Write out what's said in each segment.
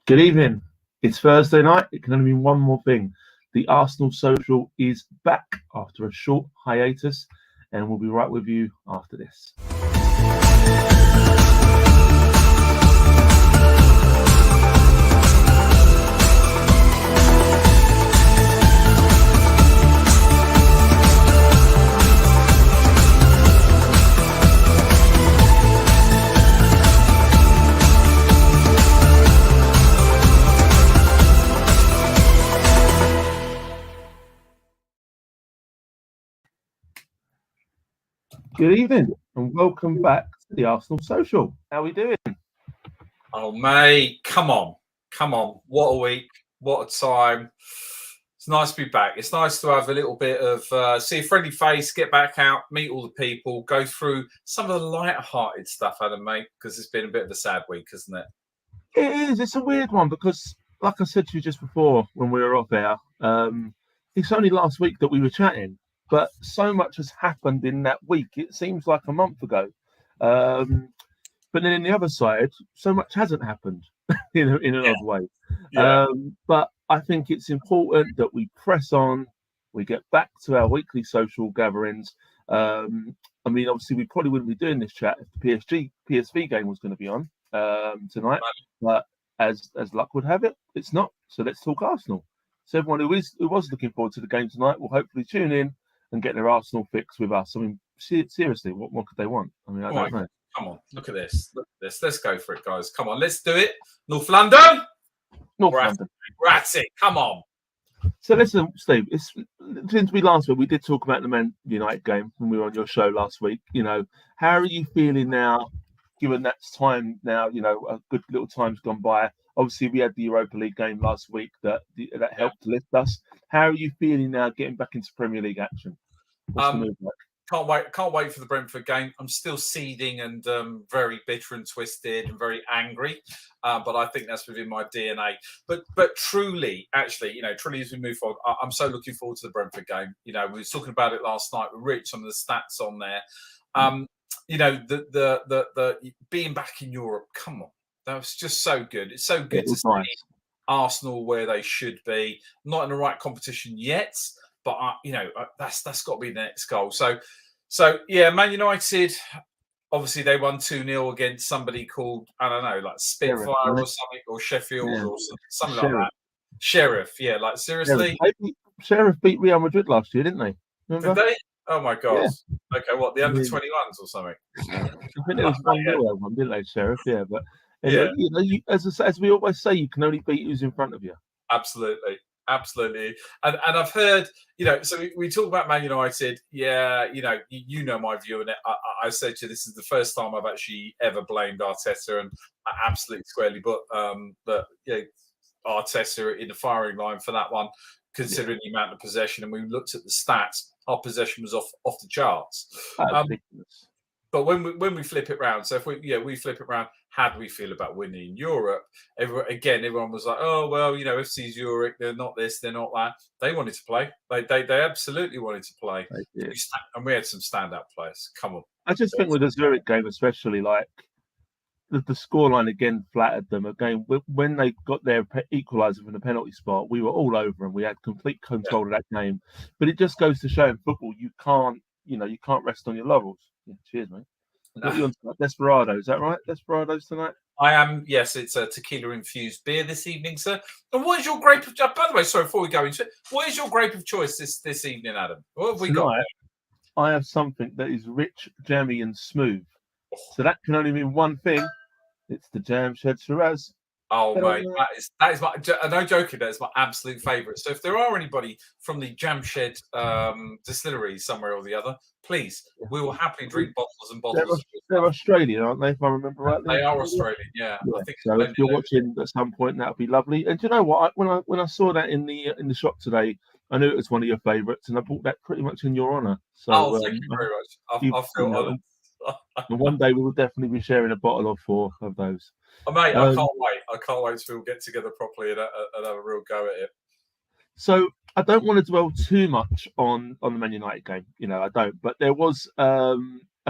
Good evening. It's Thursday night. It can only mean one more thing. The Arsenal Social is back after a short hiatus, and we'll be right with you after this. Good evening and welcome back to the Arsenal Social. How are we doing? Oh, mate, come on. What a week. What a time. It's nice to be back. It's nice to have a little bit of, see a friendly face, get back out, meet all the people, go through some of the light-hearted stuff, Adam, mate, because it's been a bit of a sad week, isn't it? It is. It's a weird one because, like I said to you just before when we were off air, it's only last week that we were chatting, but so much has happened in that week. It seems like a month ago. But then on the other side, so much hasn't happened in an odd way. Yeah. But I think it's important that we press on, we get back to our weekly social gatherings. I mean, obviously, we probably wouldn't be doing this chat if the PSV game was going to be on tonight. But as luck would have it, it's not. So let's talk Arsenal. So everyone who was looking forward to the game tonight will hopefully tune in and get their Arsenal fix with us. I mean, seriously, what more could they want? I mean, I don't know. Come on, look at this. Let's go for it, guys. Come on, let's do it. North London. North London. We're at it. Come on. So listen, Steve, since we last week, we did talk about the Man United game when we were on your show last week. You know, how are you feeling now, given that's time now, a good little time's gone by? Obviously, we had the Europa League game last week that helped to lift us. How are you feeling now getting back into Premier League action? What's the move like? Can't wait for the Brentford game. I'm still seething and very bitter and twisted and very angry, but I think that's within my DNA. But truly, actually, truly as we move forward, I'm so looking forward to the Brentford game. We were talking about it last night with Rich, some of the stats on there. The being back in Europe. Come on, that was just so good. It's so good to see Arsenal where they should be. Not in the right competition yet. But that's got to be the next goal. So yeah, Man United. Obviously, they won 2-0 against somebody called like Spitfire or something, or Sheffield or something like that. Sheriff, yeah. Like seriously, Sheriff beat Real Madrid last year, didn't they? Remember? Did they? Oh my god. Yeah. Okay, what, the under 21s or something? I think it was 1-0 one, didn't they, Sheriff? Yeah, but as we always say, you can only beat who's in front of you. Absolutely. And I've heard, so we talk about Man United. Yeah, you know my view on it. I said to you, this is the first time I've actually ever blamed Arteta, and I absolutely squarely put Arteta in the firing line for that one, considering the amount of possession. And we looked at the stats, our possession was off the charts. But when we flip it round, so if we flip it round, how do we feel about winning in Europe? Everyone was like, oh well, FC Zurich, they're not this, they're not that. They wanted to play. They absolutely wanted to play. And we had some standout players. Come on. I just think with the Zurich game, especially, like the scoreline again flattered them. Again, when they got their equaliser from the penalty spot, we were all over them. We had complete control of that game. But it just goes to show in football, you can't rest on your laurels. Yeah, cheers, mate. No. Desperado, is that right? Desperados tonight? I am, yes. It's a tequila-infused beer this evening, sir. And what is your grape of... By the way, sorry, before we go into it, what is your grape of choice this evening, Adam? What have we got? I have something that is rich, jammy, and smooth. So that can only mean one thing. It's the Jam Shed Shiraz. Oh, mate, that is my, no joking, that is my absolute favourite. So if there are anybody from the Jam Shed distillery somewhere or the other, please, we will happily drink bottles and bottles. They're Australian, aren't they, if I remember rightly? They are Australian, yeah. I think so if you're watching at some point, that would be lovely. And do you know what? When I saw that in the shop today, I knew it was one of your favourites, and I bought that pretty much in your honour. So, thank you very much. I feel honoured. And one day we will definitely be sharing a bottle or four of those. Oh, mate, I can't wait. I can't wait till we get together properly and have a real go at it. So I don't want to dwell too much on the Man United game. I don't. But there was a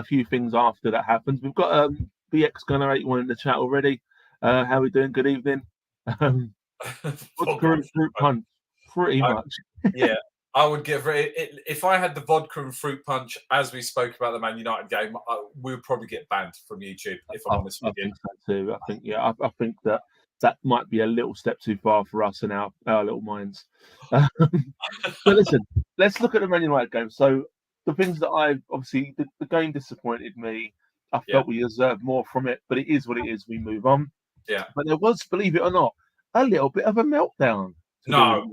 few things after that happened. We've got BX Gunner 81 in the chat already. How are we doing? Good evening. Vodka and fruit punch, pretty much. Yeah, I would give it. If I had the vodka and fruit punch as we spoke about the Man United game, we would probably get banned from YouTube. If I'm honest with you, I think so too. I think that might be a little step too far for us and our little minds. But listen, let's look at the Man United game. So the things that the game disappointed me. I felt we deserved more from it, but it is what it is. We move on. Yeah. But there was, believe it or not, a little bit of a meltdown. No.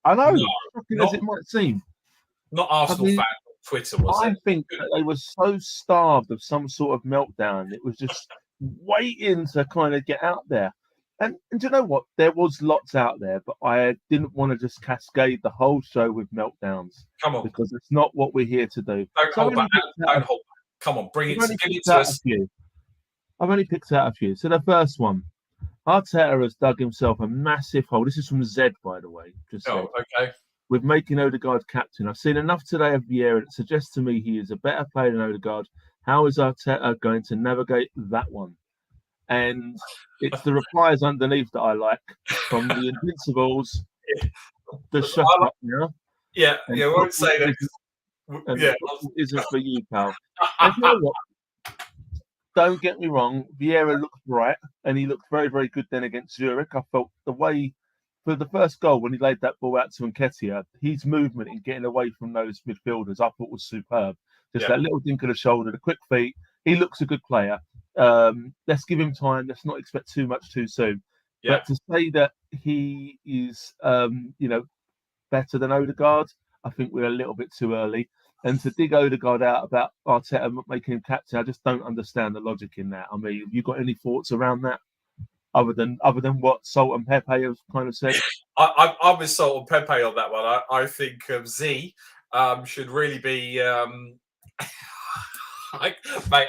I know. No, shocking as it might seem. Not Arsenal fan on Twitter, was it? I think that they were so starved of some sort of meltdown. It was just waiting to kind of get out there. And do you know what? There was lots out there, but I didn't want to just cascade the whole show with meltdowns. Come on. Because it's not what we're here to do. Don't hold back. Come on, bring it. Give it to us. I've only picked out a few. So the first one, Arteta has dug himself a massive hole. This is from Zed, by the way. Okay. With making Odegaard captain. I've seen enough today of Vieira that suggests to me he is a better player than Odegaard. How is Arteta going to navigate that one? And it's the replies underneath that I like from the Invincibles. The shut up now. Yeah, I won't say that. Isn't for you, pal. And you know what? Don't get me wrong, Vieira looked bright and he looked very, very good then against Zurich. I felt the way for the first goal when he laid that ball out to Nketiah, his movement in getting away from those midfielders I thought was superb. Just that little dink of the shoulder, the quick feet. He looks a good player. Let's give him time. Let's not expect too much too soon. Yeah. But to say that he is, better than Odegaard, I think we're a little bit too early. And to dig Odegaard out about Arteta making him captain, I just don't understand the logic in that. I mean, have you got any thoughts around that, other than what Salt and Pepe have kind of said? I'm with Salt and Pepe on that one. I think Z should really be. Mate,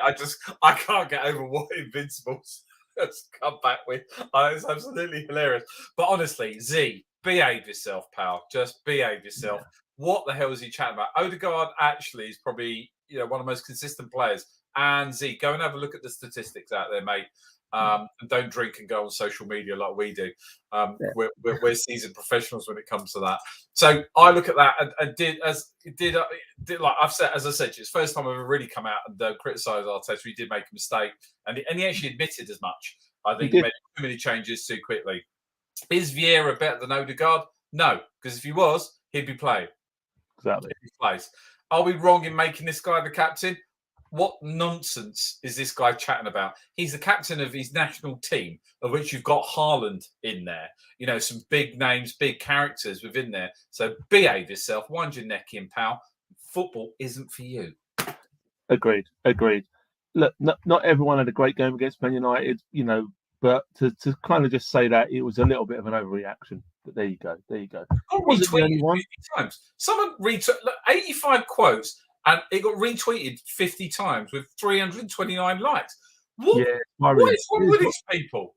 I can't get over what Invincibles has come back with. It's absolutely hilarious. But honestly, Z, behave yourself, pal. Just behave yourself. Yeah. What the hell is he chatting about? Odegaard actually is probably one of the most consistent players. And Z, go and have a look at the statistics out there, mate. And don't drink and go on social media like we do. We're seasoned professionals when it comes to that. So I look at that and did like I've said, as I said, it's the first time I've ever really come out and criticised Arteta. He did make a mistake, and he actually admitted as much. I think he made too many changes too quickly. Is Vieira better than Odegaard? No, because if he was, he'd be playing. Exactly. If he plays. Are we wrong in making this guy the captain? What nonsense is this guy chatting about? He's the captain of his national team, of which you've got Haaland in there. Some big names, big characters within there. So behave yourself, wind your neck in, pal. Football isn't for you. Agreed. Look, not everyone had a great game against Man United, but to kind of just say that it was a little bit of an overreaction. But there you go. Wasn't the only one. Times. Someone retweeted 85 quotes. And it got retweeted 50 times with 329 likes. What is wrong with these people?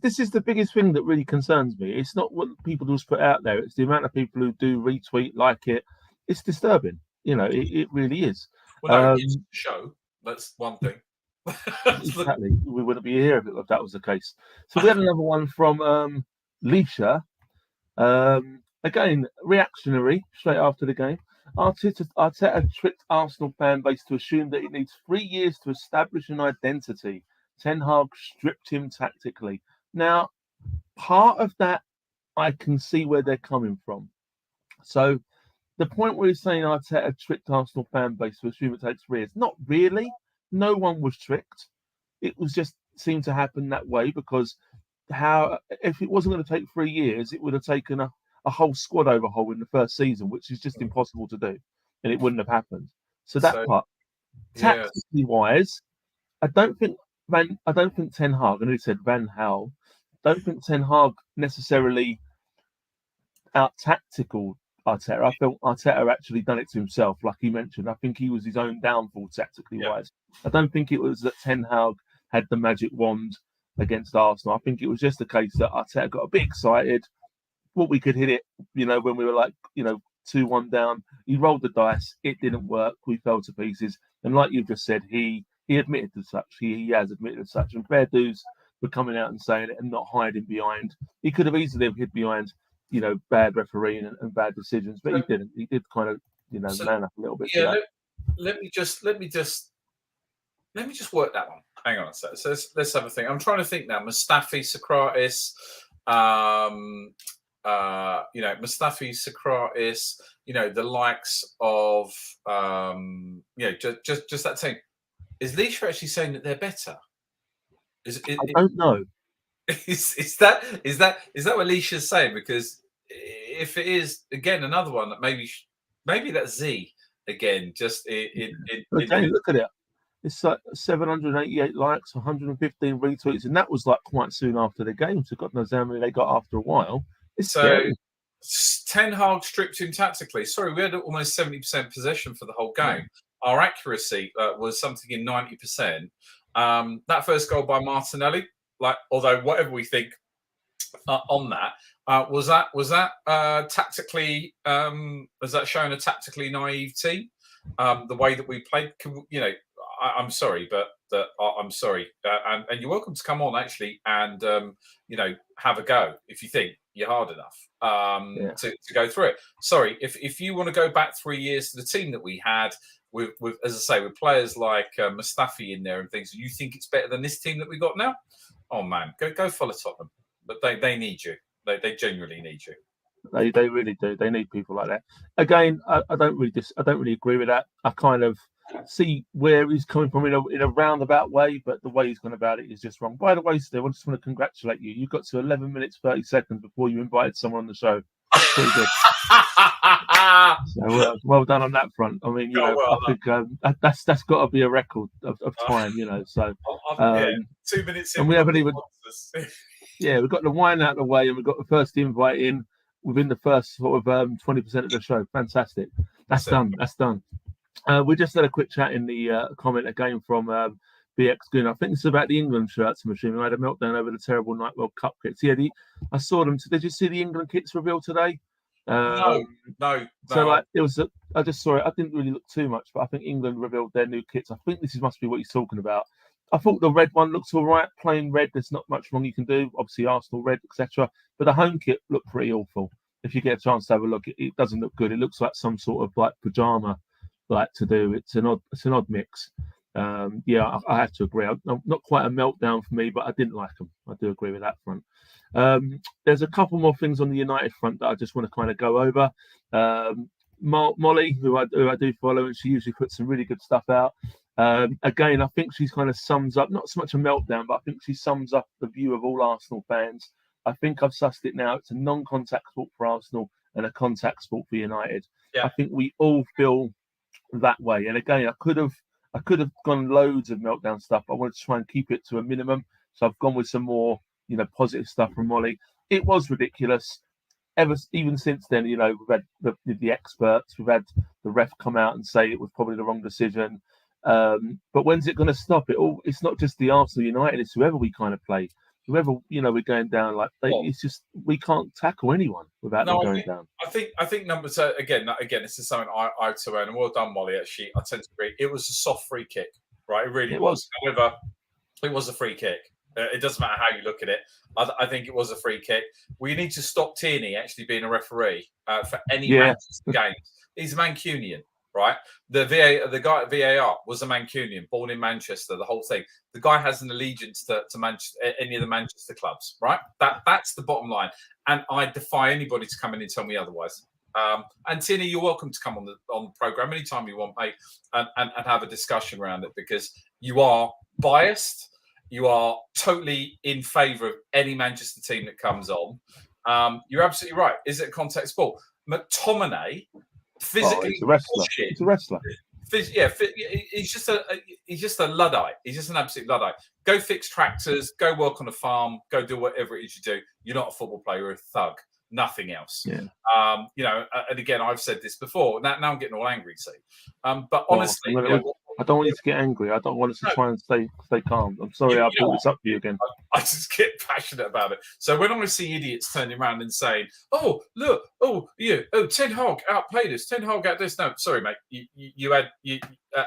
This is the biggest thing that really concerns me. It's not what people just put out there. It's the amount of people who do retweet, like it. It's disturbing. It really is. Well, no, it's a show. That's one thing. Exactly. We wouldn't be here if that was the case. So we had another one from Leisha. Again, reactionary straight after the game. Arteta tricked Arsenal fan base to assume that it needs 3 years to establish an identity. Ten Hag stripped him tactically. Now, part of that, I can see where they're coming from. So, the point where he's saying Arteta tricked Arsenal fan base to assume it takes 3 years, not really. No one was tricked. It was just seemed to happen that way because if it wasn't going to take 3 years, it would have taken a whole squad overhaul in the first season, which is just impossible to do, and it wouldn't have happened. So that part, tactically wise, I don't think Ten Hag. I know he said Van Gaal. Don't think Ten Hag necessarily out tactical Arteta. I felt Arteta actually done it to himself, like he mentioned. I think he was his own downfall tactically wise. I don't think it was that Ten Hag had the magic wand against Arsenal. I think it was just a case that Arteta got a bit excited. Thought we could hit it, when we were 2-1 down. He rolled the dice. It didn't work. We fell to pieces. And like you've just said, he admitted to such. He has admitted to such. And fair dues for coming out and saying it and not hiding behind. He could have easily hid behind, bad refereeing and bad decisions, but he didn't. He did kind of, man up a little bit. Yeah, let me just work that one. Hang on a sec. So let's have a think. I'm trying to think now. Mustafi, Socrates, Mustafi, Socrates, the likes of, just that team. Is Leisha actually saying that they're better? I don't know. Is that what Leisha's saying? Because if it is, again, another one that maybe that's Z again. Just look at it. It's like 788 likes, 115 retweets, and that was like quite soon after the game. So God knows how many they got after a while. It's scary. Ten Hag stripped him tactically. Sorry, we had almost 70% possession for the whole game. Our accuracy was something in 90%. That first goal by Martinelli, although whatever we think on that, was that tactically? Was that showing a tactically naive team? The way that we played, I'm sorry, but I'm sorry, and you're welcome to come on actually and have a go if you think you're hard enough to go through it. Sorry, if you want to go back 3 years to the team that we had with as I say, with players like Mustafi in there and things, you think it's better than this team that we got now? Oh man, go follow Tottenham, but they need you. They genuinely need you. They really do. They need people like that. Again, I don't really agree with that. I kind of see where he's coming from in a roundabout way, but the way he's gone about it is just wrong. By the way, Steve, I just want to congratulate you. You got to 11 minutes 30 seconds before you invited someone on the show. Pretty good. So well done on that front. I mean, I think that's got to be a record of time. So 2 minutes in, and we haven't even. Yeah, we've got the wine out of the way, and we've got the first invite in within the first sort of 20% of the show. Fantastic. That's done. We just had a quick chat in the comment again from BX Goon. I think this is about the England shirts, I'm assuming. I had a meltdown over the terrible Night World Cup kits. Yeah, I saw them. Did you see the England kits revealed today? No. So it was. I just saw it. I didn't really look too much, but I think England revealed their new kits. I think this must be what he's talking about. I thought the red one looks all right, plain red. There's not much wrong you can do. Obviously, Arsenal red, etc. But the home kit looked pretty awful. If you get a chance to have a look, it doesn't look good. It looks like some sort of like pajama, to do. It's an odd mix. I have to agree. Not quite a meltdown for me, but I didn't like them. I do agree with that front. There's a couple more things on the United front that I just want to kind of go over. Molly, who I do follow, and she usually puts some really good stuff out. Again, I think she's kind of sums up, not so much a meltdown, but I think she sums up the view of all Arsenal fans. I think I've sussed it now. It's a non-contact sport for Arsenal and a contact sport for United. Yeah. I think we all feel that way. And again, I could have gone loads of meltdown stuff. I wanted to try and keep it to a minimum. So I've gone with some more, positive stuff from Molly. It was ridiculous. Even since then, we've had the experts, we've had the ref come out and say it was probably the wrong decision. But when's it going to stop? It's not just the Arsenal United, it's whoever we kind of play. Whoever, we're going down it's just, we can't tackle anyone without them going down. I think number two, again, this is something I to own, and well done, Molly, actually. I tend to agree. It was a soft free kick, right? It really was. However, it was a free kick. It doesn't matter how you look at it. I think it was a free kick. We need to stop Tierney actually being a referee for any Manchester games. He's a Mancunian, right? The guy at VAR was a Mancunian, born in Manchester. The whole thing. The guy has an allegiance to Manchester, any of the Manchester clubs, right? That's the bottom line. And I defy anybody to come in and tell me otherwise. And Tierney, you're welcome to come on the program anytime you want, mate, and have a discussion around it, because you are biased. You are totally in favour of any Manchester team that comes on. You're absolutely right. Is it a contact sport? McTominay, physically, he's a wrestler. He's a wrestler. He's just a Luddite. He's just an absolute Luddite. Go fix tractors. Go work on a farm. Go do whatever it is you do. You're not a football player. You're a thug. Nothing else. Yeah. And again, I've said this before. Now I'm getting all angry. See, but honestly, I don't want you to get angry. I don't want us to try and stay calm. I'm sorry I brought this up to you again. I just get passionate about it. So when I see idiots turning around and saying, "Oh, look, Ten Hag outplayed us. Ten Hag out this." No, sorry, mate. You had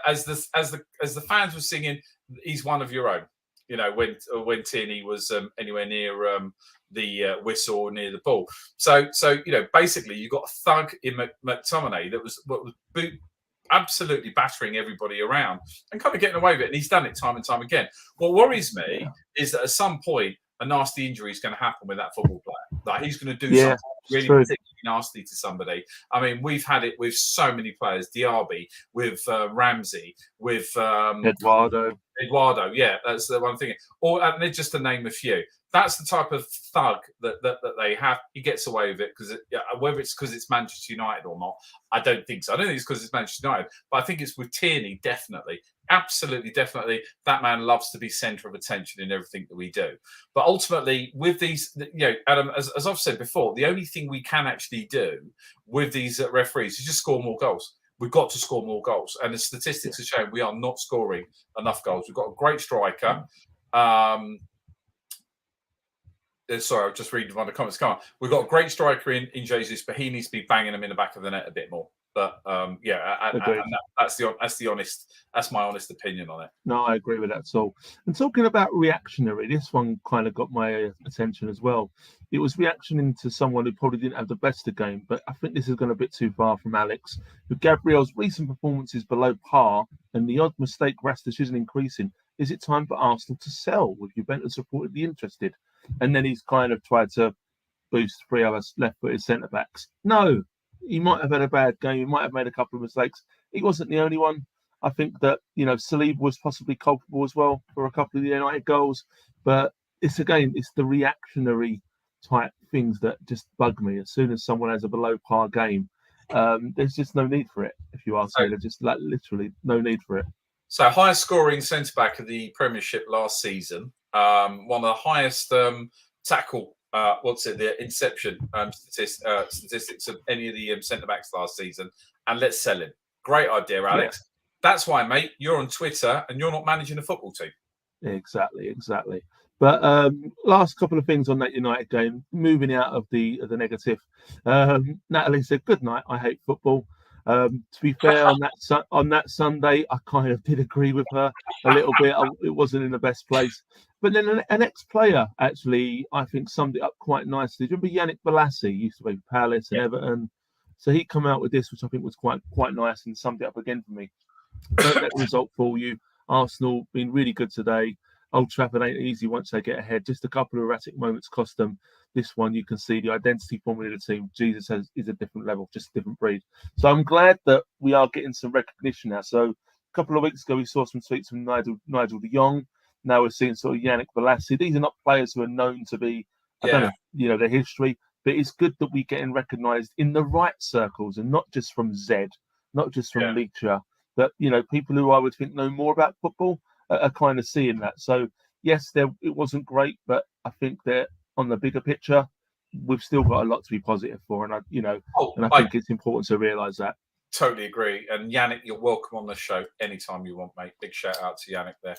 as the fans were singing, "He's one of your own." when Tierney was anywhere near the whistle or near the ball. So basically you got a thug in McTominay that was absolutely battering everybody around and kind of getting away with it. And he's done it time and time again. What worries me is that at some point a nasty injury is going to happen with that football player. Like he's going to do something really particularly nasty to somebody. I mean, we've had it with so many players, Diaby, with Ramsey, with Eduardo. Yeah, that's the one thing. And just to name a few. That's the type of thug that they have. He gets away with it because whether it's because it's Manchester United or not, I don't think so. I don't think it's because it's Manchester United, but I think it's with Tierney, definitely. Absolutely, definitely. That man loves to be centre of attention in everything that we do. But ultimately, with these, Adam, as I've said before, the only thing we can actually do with these referees is just score more goals. We've got to score more goals. And the statistics are showing we are not scoring enough goals. We've got a great striker. Sorry, I'll just read one of the comments. Come on. We've got a great striker in Jesus, but he needs to be banging them in the back of the net a bit more. But that's my honest opinion on it. No, I agree with that. So, and talking about reactionary, this one kind of got my attention as well. It was reactioning to someone who probably didn't have the best of game, but I think this has gone a bit too far from Alex. With Gabriel's recent performances below par and the odd mistake rash decision increasing, is it time for Arsenal to sell? With Juventus reportedly interested, and then he's kind of tried to boost 3 other left-footed centre backs. No. He might have had a bad game. He might have made a couple of mistakes. He wasn't the only one. I think that, Saleem was possibly culpable as well for a couple of the United goals. But it's the reactionary type things that just bug me. As soon as someone has a below par game, there's just no need for it. If you ask me, there's just literally no need for it. So highest scoring centre-back of the Premiership last season. One of the highest tackle the inception statistics of any of the centre-backs last season, and let's sell him. Great idea, Alex. Yeah. That's why, mate, you're on Twitter and you're not managing a football team. Exactly. But last couple of things on that United game, moving out of the negative. Natalie said, "Good night. I hate football." To be fair, on that Sunday, I kind of did agree with her a little bit. It wasn't in the best place. But then an ex-player, actually, I think summed it up quite nicely. Do you remember Yannick Bolasie? Used to play for Palace and Everton. So he come out with this, which I think was quite nice and summed it up again for me. Don't let the result fool you. Arsenal been really good today. Old Trafford ain't easy once they get ahead. Just a couple of erratic moments cost them. This one, you can see the identity forming of the team. Jesus is a different level, just a different breed. So I'm glad that we are getting some recognition now. So a couple of weeks ago, we saw some tweets from Nigel de Jong. Now we're seeing sort of Yannick Bolasie. These are not players who are known to be, I don't know, their history. But it's good that we're getting recognised in the right circles and not just from Z, not just from Leacher. That, people who I would think know more about football are kind of seeing that. So, yes, it wasn't great, but I think that on the bigger picture, we've still got a lot to be positive for. And, I think it's important to realise that. Totally agree. And Yannick, you're welcome on the show anytime you want, mate. Big shout out to Yannick there.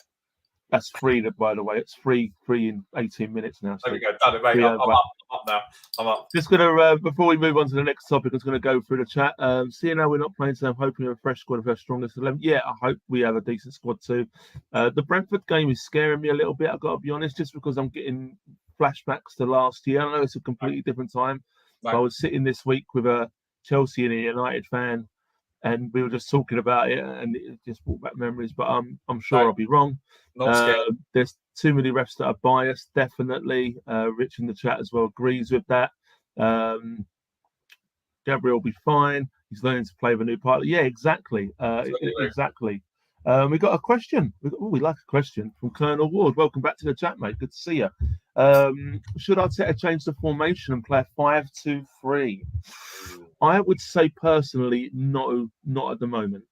That's free, by the way. It's free in 18 minutes now. So there we go. Done it, mate. I'm up now. I'm up. Just going to, before we move on to the next topic, I'm going to go through the chat. Seeing how we're not playing today, I'm hoping we have a fresh squad of our strongest 11. Yeah, I hope we have a decent squad too. The Brentford game is scaring me a little bit, I've got to be honest, just because I'm getting flashbacks to last year. I know it's a completely different time. Right. I was sitting this week with a Chelsea and a United fan, and we were just talking about it, and it just brought back memories. But I'm sure I'll be wrong. There's too many refs that are biased, definitely. Rich in the chat as well agrees with that. Gabriel will be fine. He's learning to play with a new partner. Yeah, exactly. Exactly. We got a question. We like a question from Colonel Ward. Welcome back to the chat, mate. Good to see you. Should Arteta change the formation and play a 5-2-3? I would say personally, no, not at the moment.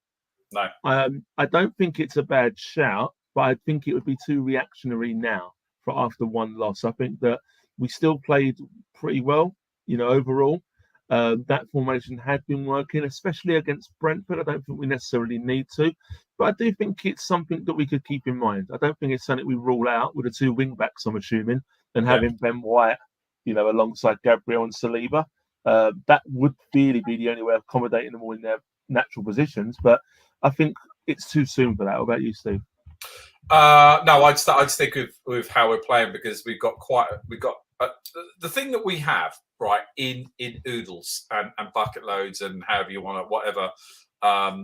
No. I don't think it's a bad shout, but I think it would be too reactionary now for after one loss. I think that we still played pretty well, overall. That formation had been working, especially against Brentford. I don't think we necessarily need to, but I do think it's something that we could keep in mind. I don't think it's something we rule out with the two wing backs, I'm assuming, and having Ben White, alongside Gabriel and Saliba. That would really be the only way of accommodating them all in their natural positions. But I think it's too soon for that. What about you, Steve? No, I'd stick with how we're playing because we've got the thing that we have right in oodles and bucket loads and however you want to whatever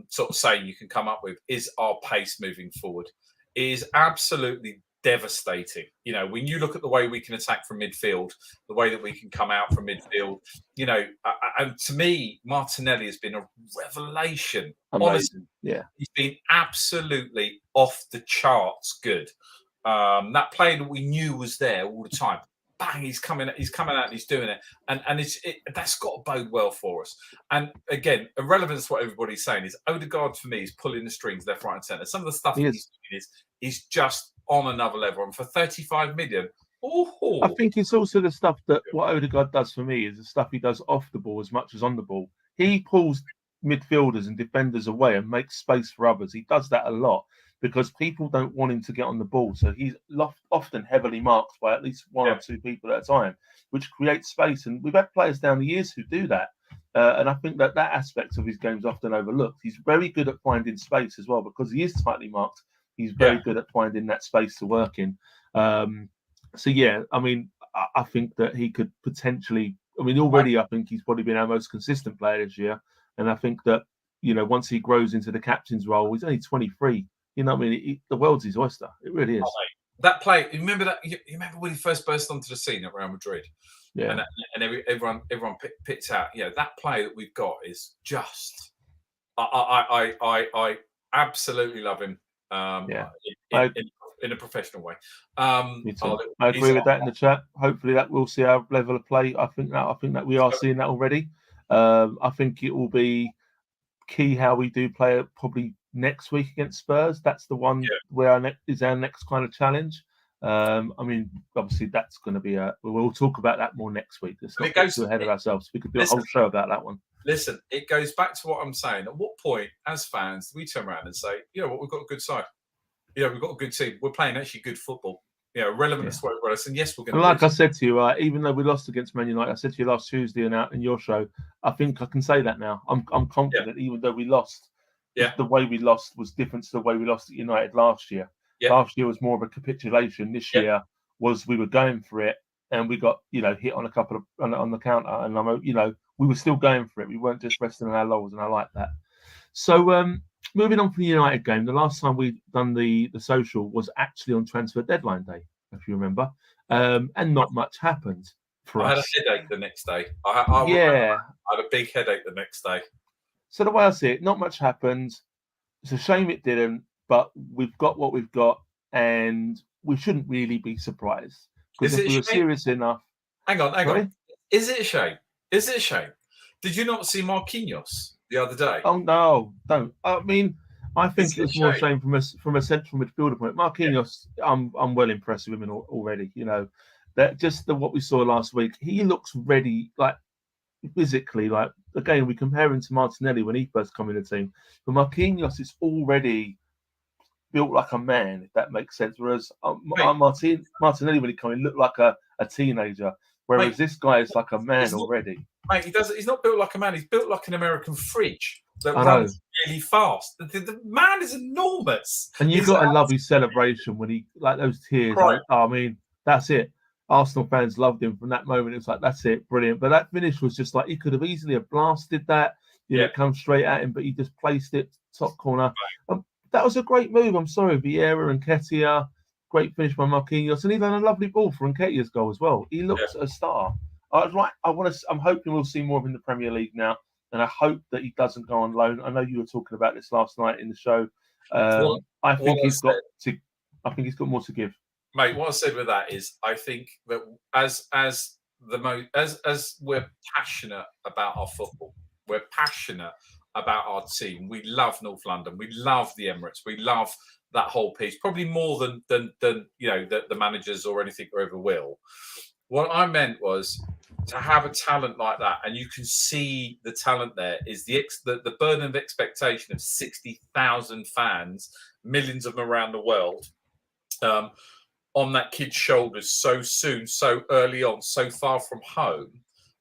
sort of say you can come up with is our pace moving forward. It is absolutely devastating. You know, when you look at the way we can attack from midfield, the way that we can come out from midfield, you know, and to me, Martinelli has been a revelation. Amazing. Honestly, yeah, he's been absolutely off the charts good. That player that we knew was there all the time. Bang! He's coming out and he's doing it, and that's got to bode well for us. And again, irrelevant to what everybody's saying is Odegaard for me is pulling the strings left, right, and centre. Some of the stuff he's doing is just on another level. And for 35 million, I think it's also the stuff that what Odegaard does for me is the stuff he does off the ball as much as on the ball. He pulls midfielders and defenders away and makes space for others. He does that a lot because people don't want him to get on the ball. So he's often heavily marked by at least one or two people at a time, which creates space. And we've had players down the years who do that. And I think that aspect of his game is often overlooked. He's very good at finding space as well because he is tightly marked. He's very good at finding that space to work in. So, yeah, I mean, I think that he could potentially, I mean, already I think he's probably been our most consistent player this year. And I think that, you know, once he grows into the captain's role, he's only 23. You know what I mean? The world's his oyster. It really is. That play, you remember that? You remember when he first burst onto the scene at Real Madrid? Yeah. And everyone picks out, you know, that play that we've got is just, I absolutely love him. In a professional way. Me too. I agree with that in the chat. Hopefully that we'll see our level of play. I think that we are seeing that already. I think it will be key how we do play it probably next week against Spurs. That's the one where our next kind of challenge. I mean, obviously that's going to be we'll talk about that more next week. Let's not get too ahead of ourselves. We could do a whole show about that one. Listen, it goes back to what I'm saying. At what point, as fans, do we turn around and say, you know what, we've got a good side. You know, we've got a good team. We're playing actually good football. You know, relevant to what we're saying. Yes, we're going to. Like I said to you, even though we lost against Man United, I said to you last Tuesday and out in your show, I think I can say that now. I'm confident, even though we lost. The way we lost was different to the way we lost at United last year. Last year was more of a capitulation. This year was we were going for it and we got hit on a couple of on the counter, and we were still going for it. We weren't just resting on our laurels, and I like that. So. Moving on from the United game, the last time we done the social was actually on transfer deadline day, if you remember, and not much happened for us. I had a headache the next day. I had a big headache the next day. So the way I see it, not much happened. It's a shame it didn't, but we've got what we've got, and we shouldn't really be surprised because if we were serious enough. Hang on. Is it a shame? Is it a shame? Did you not see Marquinhos the other day? Oh no, don't. I mean, I think it was more shame from a central midfielder point. Marquinhos, I'm well impressed with him already. You know, that just what we saw last week. He looks ready, like physically. Like again, we compare him to Martinelli when he first came in the team, but Marquinhos is already built like a man, if that makes sense. Whereas Martinelli, when he came in, looked like a teenager. Whereas this guy is like a man already. Mate, he's not built like a man. He's built like an American fridge that runs really fast. The man is enormous. And you've got to love his celebration when he, like those tears. Like, I mean, that's it. Arsenal fans loved him from that moment. It was like, that's it, brilliant. But that finish was just like, he could have easily have blasted that. It come straight at him, but he just placed it top corner. That was a great move. I'm sorry, Vieira and Crier. Great finish by Marquinhos, and even a lovely ball for Nketiah's goal as well. He looks a star. I'm hoping we'll see more of him in the Premier League now, and I hope that he doesn't go on loan. I know you were talking about this last night in the show. I think he's got more to give. Mate, what I said with that is, I think that as we're passionate about our football, we're passionate about our team. We love North London. We love the Emirates. We love that whole piece, probably more than the managers or anything or ever will. What I meant was to have a talent like that, and you can see the talent there, is the burden of expectation of 60,000 fans, millions of them around the world, on that kid's shoulders so soon, so early on, so far from home,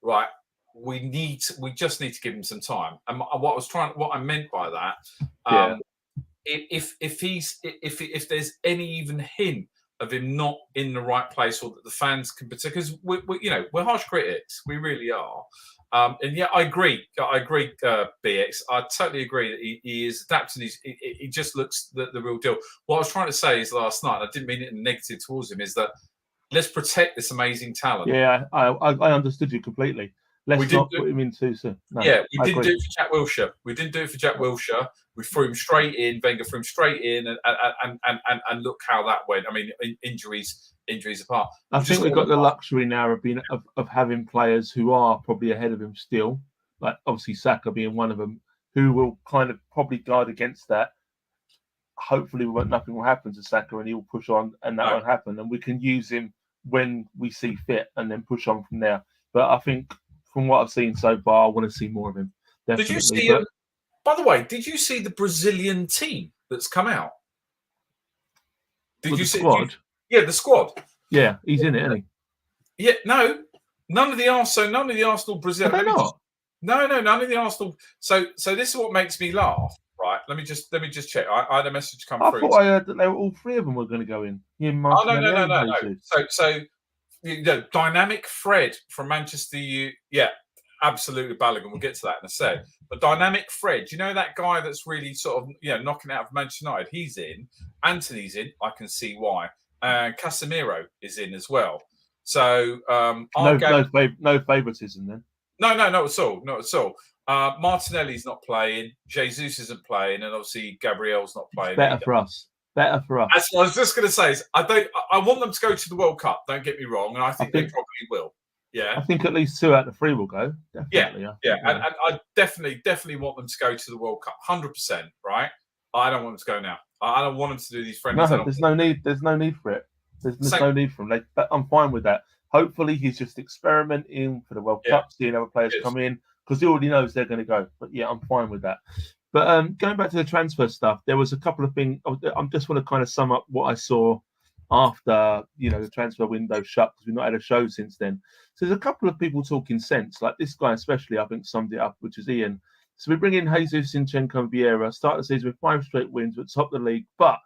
right? We just need to give him some time. And what I meant by that, if there's any even hint of him not in the right place, or that the fans can, because we're harsh critics, we really are. And yeah, I agree, BX. I totally agree that he is adapting. He just looks the real deal. What I was trying to say is last night, and I didn't mean it in negative towards him, is that let's protect this amazing talent. Yeah, I understood you completely. Let's not put him in too soon. No, yeah, we didn't do it for Jack Wilshere. We didn't do it for Jack Wilshere. We threw him straight in. Wenger threw him straight in, and look how that went. I mean, injuries apart. I think we've got the luxury now of having players who are probably ahead of him still, like obviously Saka being one of them, who will kind of probably guard against that. Hopefully, nothing will happen to Saka, and he'll push on, and that won't happen. And we can use him when we see fit, and then push on from there. But I think, from what I've seen so far, I want to see more of him. Definitely. Did you see? By the way, did you see the Brazilian team that's come out? Did you see the squad? Yeah, the squad. Yeah, he's in it, isn't he? Yeah, no, none of the Arsenal Brazil. Are they not? No, none of the Arsenal. So this is what makes me laugh. Right, let me just check. I had a message come through. I thought I heard that they were all three of them were going to go in. Oh no. So Dynamic Fred from Manchester. Yeah, absolutely Balogun. We'll get to that in a sec. But Dynamic Fred, that guy that's really sort of knocking out of Manchester United? He's in. Anthony's in. I can see why. Casemiro is in as well. So no favouritism then. No, not at all. Not at all. Martinelli's not playing. Jesus isn't playing, and obviously Gabriel's not playing. Better for us. That's what I was just going to say. I want them to go to the World Cup. Don't get me wrong, and I think they probably will. Yeah, I think at least 2 out of 3 will go. Definitely, yeah. And I definitely want them to go to the World Cup. 100%. Right. I don't want them to go now. I don't want them to do these friendlies. No, there's no need. There's no need for it. There's no need for them. I'm fine with that. Hopefully, he's just experimenting for the World Cup, seeing other players come in, because he already knows they're going to go. But yeah, I'm fine with that. But going back to the transfer stuff, there was a couple of things. I just want to kind of sum up what I saw after the transfer window shut, because we've not had a show since then. So there's a couple of people talking sense, like this guy especially, I think summed it up, which is Ian. So we bring in Jesus, Zinchenko and Vieira, start the season with 5 straight wins, we're top of the league, but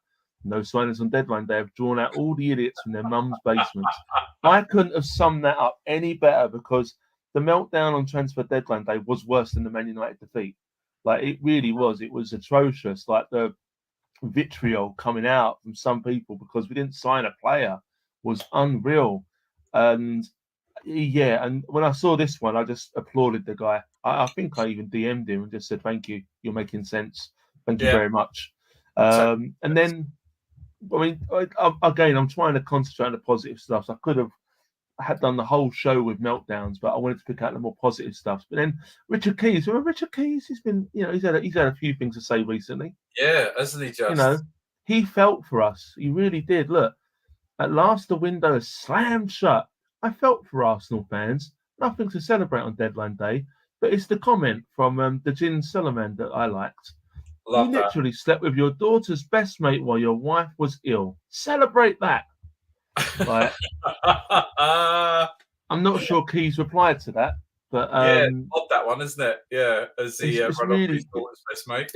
no signings on deadline day have drawn out all the idiots from their mum's basements. I couldn't have summed that up any better, because the meltdown on transfer deadline day was worse than the Man United defeat. Like, it really was. It was atrocious. Like, the vitriol coming out from some people because we didn't sign a player was unreal. And yeah, and when I saw this one, I just applauded the guy. I think I even DM'd him and just said, thank you. You're making sense. Thank you very much. And then, I mean, again, I'm trying to concentrate on the positive stuff. So I could have had done the whole show with meltdowns, but I wanted to pick out the more positive stuff. But then Richard Keys, remember Richard Keys? He's been, he's had a few things to say recently. Yeah, hasn't he just? He felt for us. He really did. Look, at last the window is slammed shut. I felt for Arsenal fans. Nothing to celebrate on deadline day, but it's the comment from the Jin Suleiman that I liked. You literally slept with your daughter's best mate while your wife was ill. Celebrate that. Like, I'm not sure Keys replied to that, but odd that one, isn't it? Yeah, as the really, best mate.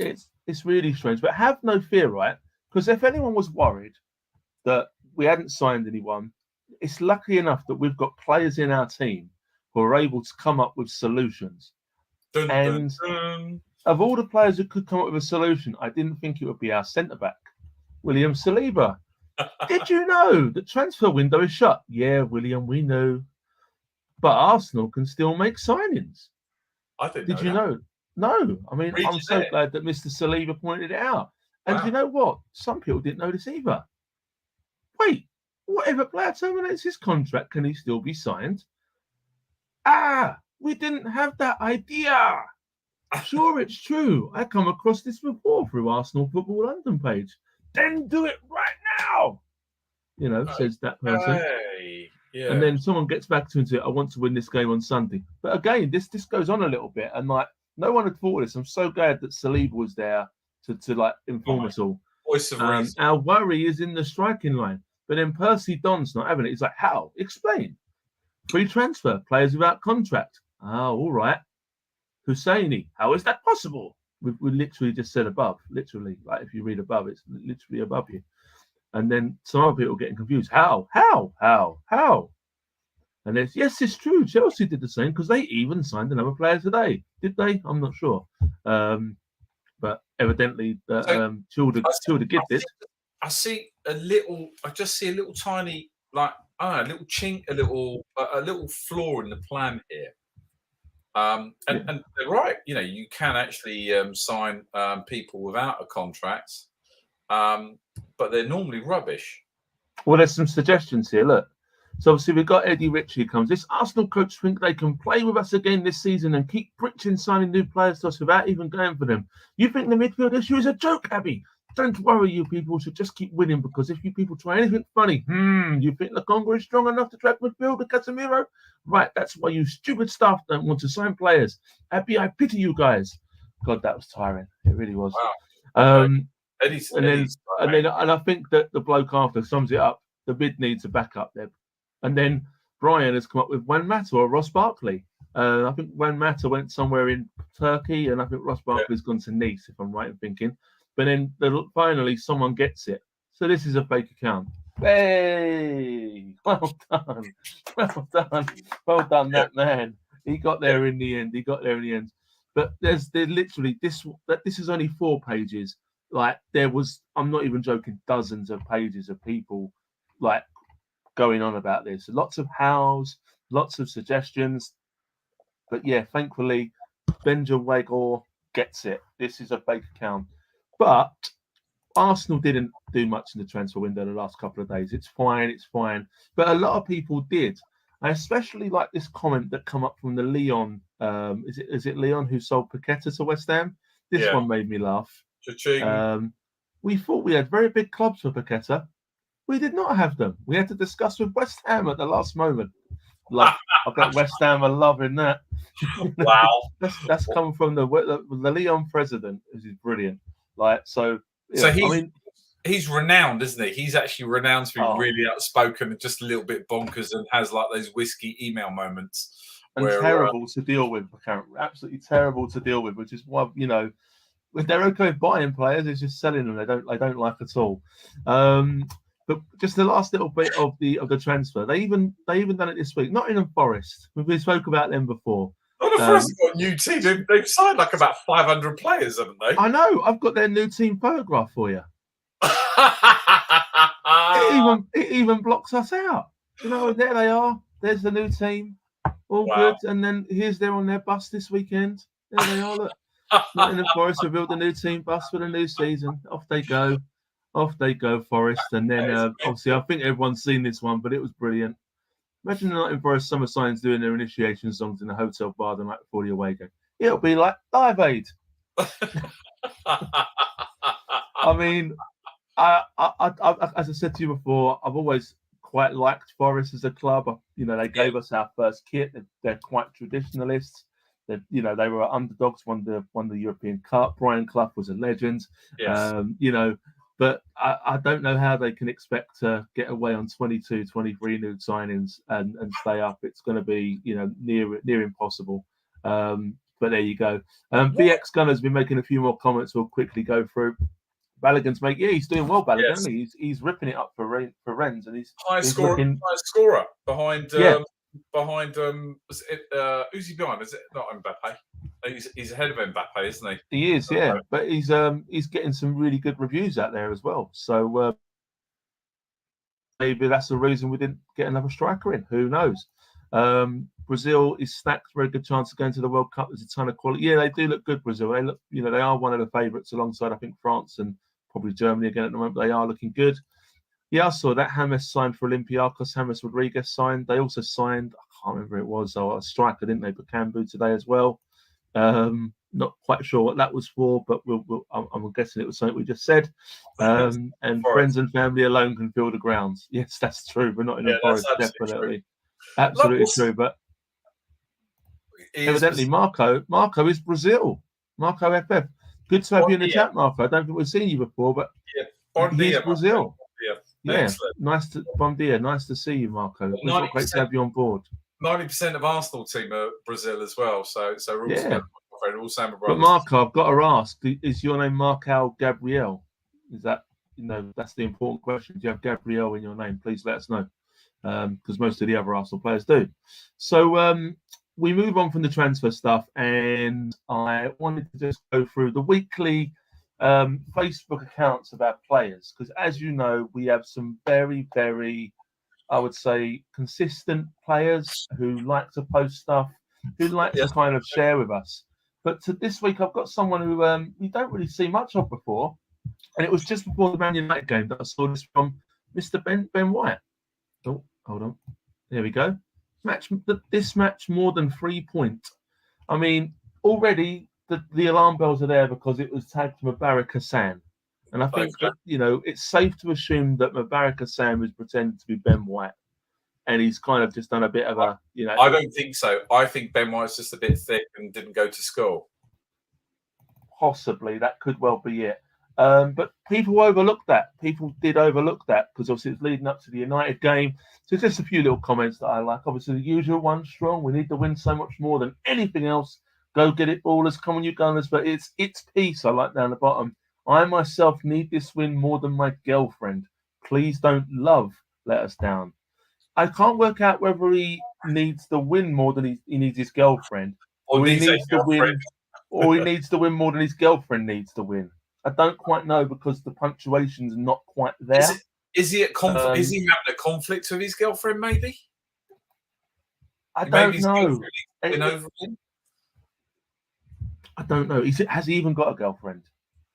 It's really strange, but have no fear, right? Because if anyone was worried that we hadn't signed anyone, it's lucky enough that we've got players in our team who are able to come up with solutions. Dun. Of all the players who could come up with a solution, I didn't think it would be our centre back, William Saliba. Did you know the transfer window is shut? Yeah, William, we know. But Arsenal can still make signings. Did you know? No. I mean, I'm so glad that Mr. Saliba pointed it out. And you know what? Some people didn't know this either. Wait, whatever player terminates his contract, can he still be signed? We didn't have that idea. Sure, it's true. I come across this before through Arsenal Football London page. Then do it right now, says that person. Hey, yeah. And then someone gets back to him and says, I want to win this game on Sunday. But again, this goes on a little bit. And like, no one had thought of this. I'm so glad that Saleem was there to inform us all. Voice of reason. Our worry is in the striking line. But then Percy Don's not having it. He's like, how? Explain. Free transfer, players without contract. Oh, all right. Husseini, how is that possible? We literally just said above. Literally, like if you read above, it's literally above you. And then some other people getting confused. How? And it's true. Chelsea did the same because they even signed another player today. Did they? I'm not sure. But evidently, Childer did it. I just see a little tiny, like, a little chink, a little flaw in the plan here. And they're right. You can actually sign people without a contract, but they're normally rubbish. Well, there's some suggestions here. Look. So obviously we've got Eddie Ritchie comes. This Arsenal coach think they can play with us again this season and keep preaching signing new players to us without even going for them. You think the midfield issue is a joke, Abby? Don't worry, you people should just keep winning because if you people try anything funny, you think the Congo is strong enough to track midfield with Casemiro? Right, that's why you stupid staff don't want to sign players. Abby, I pity you guys. God, that was tiring. It really was. Wow. And I think that the bloke after sums it up. The mid needs a backup there. And then Brian has come up with Juan Mata or Ross Barkley. I think Juan Mata went somewhere in Turkey, and I think Ross Barkley's gone to Nice, if I'm right in thinking. But then finally someone gets it. So this is a fake account. Hey, well done, that man. He got there in the end. But there's literally this is only 4 pages. Like there was, I'm not even joking, dozens of pages of people like going on about this. Lots of hows, lots of suggestions. But yeah, thankfully, Benja Wegor gets it. This is a fake account. But Arsenal didn't do much in the transfer window the last couple of days. It's fine. But a lot of people did. I especially like this comment that come up from the Leon. Is it Leon who sold Paqueta to West Ham? This one made me laugh. We thought we had very big clubs for Paqueta. We did not have them. We had to discuss with West Ham at the last moment. Like, I bet West Ham are loving that. Wow. that's come from the Leon president, which is brilliant. Like, so he's renowned, isn't he? He's actually renowned to be really outspoken and just a little bit bonkers and has like those whiskey email moments. And terrible to deal with, absolutely terrible to deal with, which is why, if they're okay with buying players, it's just selling them. They don't like at all. But just the last little bit of the transfer, they even done it this week. Nottingham Forest. We spoke about them before. Nottingham Forest have got a new team. They've signed like about 500 players, haven't they? I know. I've got their new team photograph for you. It even blocks us out. There they are. There's the new team. All good. And then here's them on their bus this weekend. There they are. Look. Nottingham Forest will build a new team bus for the new season. Off they go, Forest. And then obviously I think everyone's seen this one, but it was brilliant. Imagine the Nottingham Forest Summer Signs doing their initiation songs in a hotel bar the night before the away game. It'll be like Live Aid. I mean, I as I said to you before, I've always quite liked Forest as a club. They gave us our first kit. They're quite traditionalists. They were underdogs, won the European Cup. Brian Clough was a legend. Yes. But I don't know how they can expect to get away on 22, 23 new signings and stay up. It's going to be, near impossible. But there you go. BX Gunner's been making a few more comments we'll quickly go through. Balogun's mate, he's doing well, Balogun, isn't he? He's ripping it up for Rennes, and he's highest scorer behind who's he behind? Is it not Mbappe? He's ahead of Mbappe, isn't he? He is, yeah. But he's getting some really good reviews out there as well. So maybe that's the reason we didn't get another striker in. Who knows? Brazil is stacked. Very good chance of going to the World Cup. There's a ton of quality. Yeah, they do look good, Brazil. They look, they are one of the favourites alongside, I think, France and probably Germany again at the moment. But they are looking good. Yeah, I saw that. James signed for Olympiacos. James Rodriguez signed. They also signed, I can't remember who it was, a striker, didn't they? But Cambu today as well. Not quite sure what that was for, but I'm guessing it was something we just said. And friends and family alone can fill the grounds. Yes, that's true. We're not in the forest, definitely. Absolutely true. But evidently, Marco is Brazil. Marco FF. Good to have you in the chat, Marco. I don't think we've seen you before, but he is Brazil. Yeah, nice to see you, Marco. It's great to have you on board. 90% of Arsenal team are Brazil as well, so we're all together friend, all Samba But brothers. Marco, I've got to ask: is your name Marcal Gabriel? Is that that's the important question? Do you have Gabriel in your name? Please let us know, because most of the other Arsenal players do. So we move on from the transfer stuff, and I wanted to just go through the weekly Facebook accounts of our players, because as you know, we have some very, very, I would say, consistent players who like to post stuff, who like to kind of share with us. But this week, I've got someone who we don't really see much of before, and it was just before the Man United game that I saw this from Mr. Ben White. Oh, hold on. There we go. This match more than 3 points. I mean, already the alarm bells are there because it was tagged Mubarak Hassan. And I think that, it's safe to assume that Mubarak Hassan was pretending to be Ben White. And he's kind of just done a bit of a, I don't think so. I think Ben White's just a bit thick and didn't go to school. Possibly. That could well be it. But people overlooked that. People did overlook that because obviously it's leading up to the United game. So just a few little comments that I like. Obviously, the usual one, strong. We need to win so much more than anything else. Go get it, ballers. Come on, you Gunners. But it's peace. I like down the bottom. I myself need this win more than my girlfriend. Please don't let us down. I can't work out whether he needs the win more than he needs his girlfriend, or he needs the win, or he needs to win more than his girlfriend needs to win. I don't quite know because the punctuation's not quite there. Is he at conflict? Is he having a conflict with his girlfriend? Maybe. I don't know. Over him? I don't know. Has he even got a girlfriend?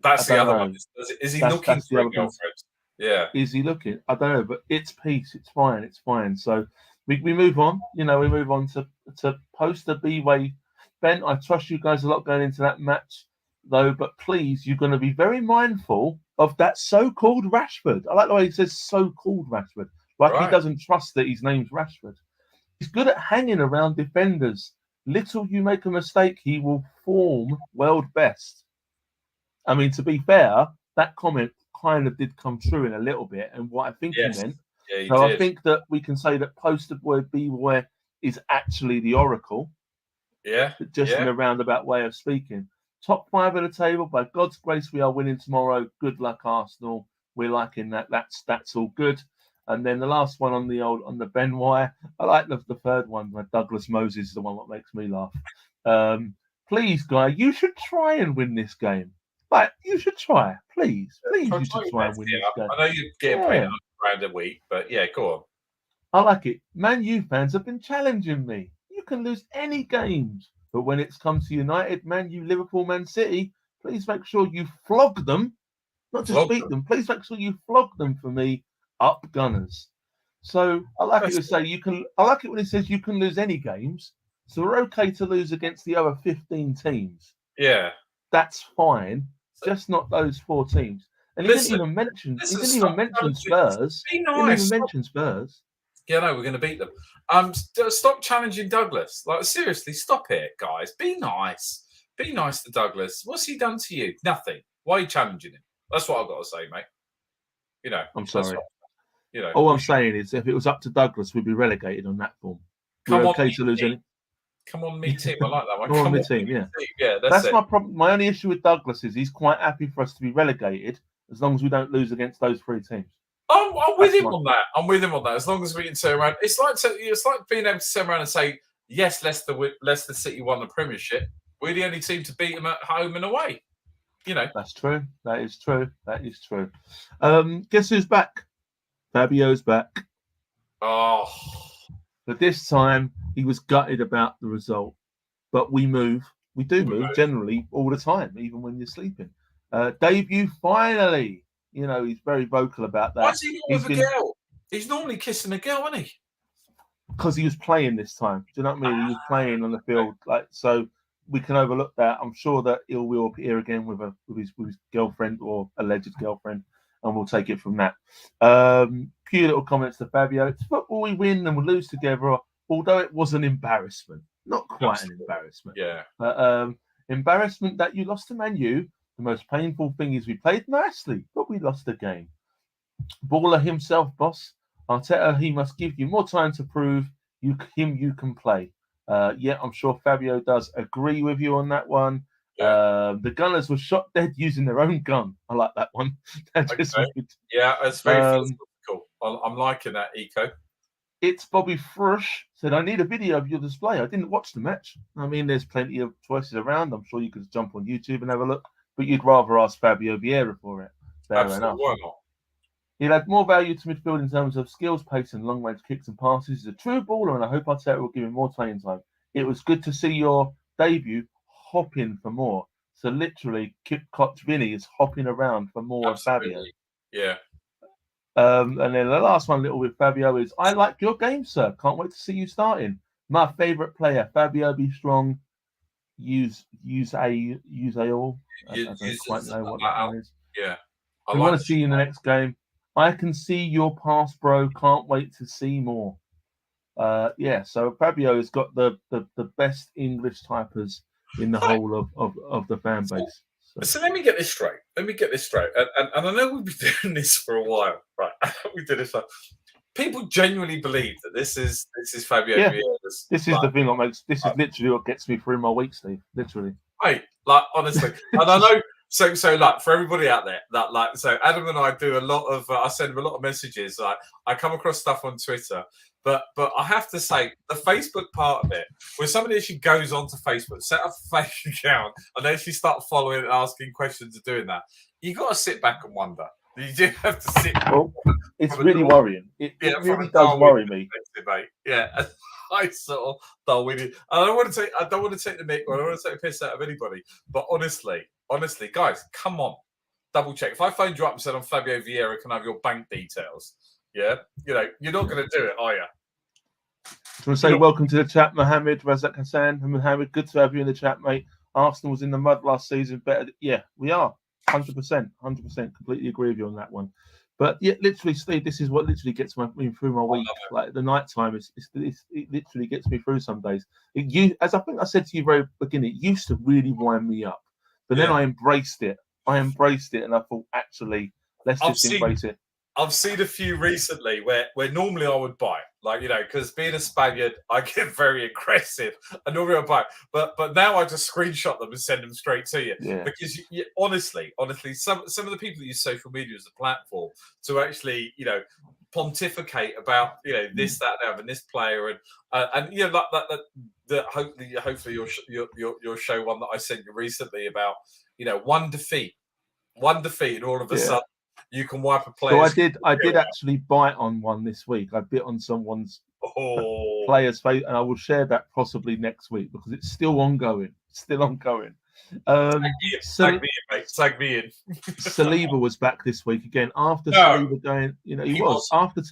That's the other one. Is he looking for a girlfriend? Yeah. Is he looking? I don't know, but it's peace. It's fine. It's fine. So we move on. We move on to poster B-Way. Ben, I trust you guys a lot going into that match, though, but please, you're going to be very mindful of that so-called Rashford. I like the way he says so-called Rashford. He doesn't trust that his name's Rashford. He's good at hanging around defenders. Little you make a mistake, he will form world best. I mean, to be fair, that comment kind of did come true in a little bit, and what I think he meant. Yeah, he so did. I think that we can say that poster boy B-Boy is actually the Oracle. Yeah. Just in a roundabout way of speaking. Top 5 of the table. By God's grace, we are winning tomorrow. Good luck, Arsenal. We're liking that. That's all good. And then the last one on the Ben White. I like the third one. Where Douglas Moses is the one that makes me laugh. Please, guy, you should try and win this game. You should try. Please, you should try and win this game. I know you're getting paid £100 a week, but yeah, go on. I like it. Man U fans have been challenging me. You can lose any games, but when it's come to United, Man U, Liverpool, Man City, please make sure you flog them, not just beat them. Please make sure you flog them for me, up Gunners. So I like it to say you can. I like it when it says you can lose any games. So we're okay to lose against the other 15 teams. Yeah, that's fine. Just not those 4 teams. And he didn't even mention. He didn't even mention Spurs. Be nice. He didn't even mention Spurs. Yeah, no, we're going to beat them. Stop challenging Douglas. Seriously, stop it, guys. Be nice. Be nice to Douglas. What's he done to you? Nothing. Why are you challenging him? That's what I've got to say, mate. I'm sorry. All I'm saying is, if it was up to Douglas, we'd be relegated on that form. We're okay to lose any. Come on, me team. I like that one. Come on, me team. Yeah. Yeah, that's my problem. My only issue with Douglas is he's quite happy for us to be relegated as long as we don't lose against those 3 teams. I'm with him on that. I'm with him on that. As long as we can turn around, it's like being able to turn around and say, "Yes, Leicester City won the Premiership. We're the only team to beat them at home and away." That's true. That is true. That is true. Guess who's back? Fabio's back. Oh, but this time he was gutted about the result. But we move. We do move generally all the time, even when you're sleeping. Debut finally. He's very vocal about that. Why is he not with a girl? He's normally kissing a girl, isn't he? Because he was playing this time. Do you know what I mean? He was playing on the field. So we can overlook that. I'm sure that he will appear again with his girlfriend or alleged girlfriend, and we'll take it from that. Few little comments to Fabio. It's football, we win and we lose together, although it was an embarrassment. Not quite an embarrassment. Yeah. Embarrassment that you lost to Man U. The most painful thing is we played nicely, but we lost the game. Baller himself, boss. Arteta, he must give you more time to prove you can play. Yeah, I'm sure Fabio does agree with you on that one. Yeah. The Gunners were shot dead using their own gun. I like that one. Okay. Yeah, it's very philosophical. I'm liking that, Eco. It's Bobby Frush said, I need a video of your display. I didn't watch the match. I mean, there's plenty of choices around. I'm sure you could jump on YouTube and have a look, but you'd rather ask Fabio Vieira for it. Fair Absolutely, enough. why not? He'll add more value to midfield in terms of skills, pace, and long-range kicks and passes. He's a true baller, and I hope Arteta will give him more playing time. It was good to see your debut hopping for more. So literally, Kip Koch Vinny is hopping around for more of Fabio. Yeah. And then the last one, little with Fabio, is I like your game, sir. Can't wait to see you starting. My favourite player, Fabio. Be strong. Use all. I don't quite know what that one is. Yeah. We want to see you in the next game. I can see your pass, bro. Can't wait to see more. Yeah, so Fabio has got the best English typers in the whole of the fan base. So let me get this straight. And I know we've been doing this for a while, right? We did it for. People genuinely believe that this is Fabio Vieira's. This is the thing that makes this is literally what gets me through my week, Steve. Literally. Hey, like honestly, and I know. So like for everybody out there, that like so Adam and I do a lot of. I send him a lot of messages. Like I come across stuff on Twitter, but I have to say the Facebook part of it, when somebody actually goes onto Facebook, set up a fake account, and they actually start following and asking questions and doing that, you got to sit back and wonder. You do have to sit. Well, it's really worrying. It really does worry me. Mate. Yeah, I sort of Darwinian. I don't want to take the mick, or I don't want to take the piss out of anybody. But honestly, guys, come on, double check. If I phoned you up and said I'm Fabio Vieira, can I have your bank details? Yeah, you're not going to do it, are you? I want to say welcome to the chat, Mohammed, Razak Hassan, and Mohammed. Good to have you in the chat, mate. Arsenal was in the mud last season. Better, yeah, we are. 100%, completely agree with you on that one. But yeah, literally, Steve, this is what literally gets me through my week. Like the night time, it literally gets me through some days. As I think I said to you very beginning, it used to really wind me up, but then I embraced it. And I thought, actually, let's just embrace it. I've seen a few recently where normally I would buy, because being a Spaniard, I get very aggressive. I normally would buy, but now I just screenshot them and send them straight to you. Yeah. Because you, honestly, some of the people that use social media as a platform to actually, pontificate about this, that, and this player, and hopefully you'll show one that I sent you recently about one defeat, and all of a sudden. You can wipe a player. So I did actually bite on one this week. I bit on someone's player's face, and I will share that possibly next week because it's still ongoing. Tag me in. Saleem was back this week again after Saleem going. He was after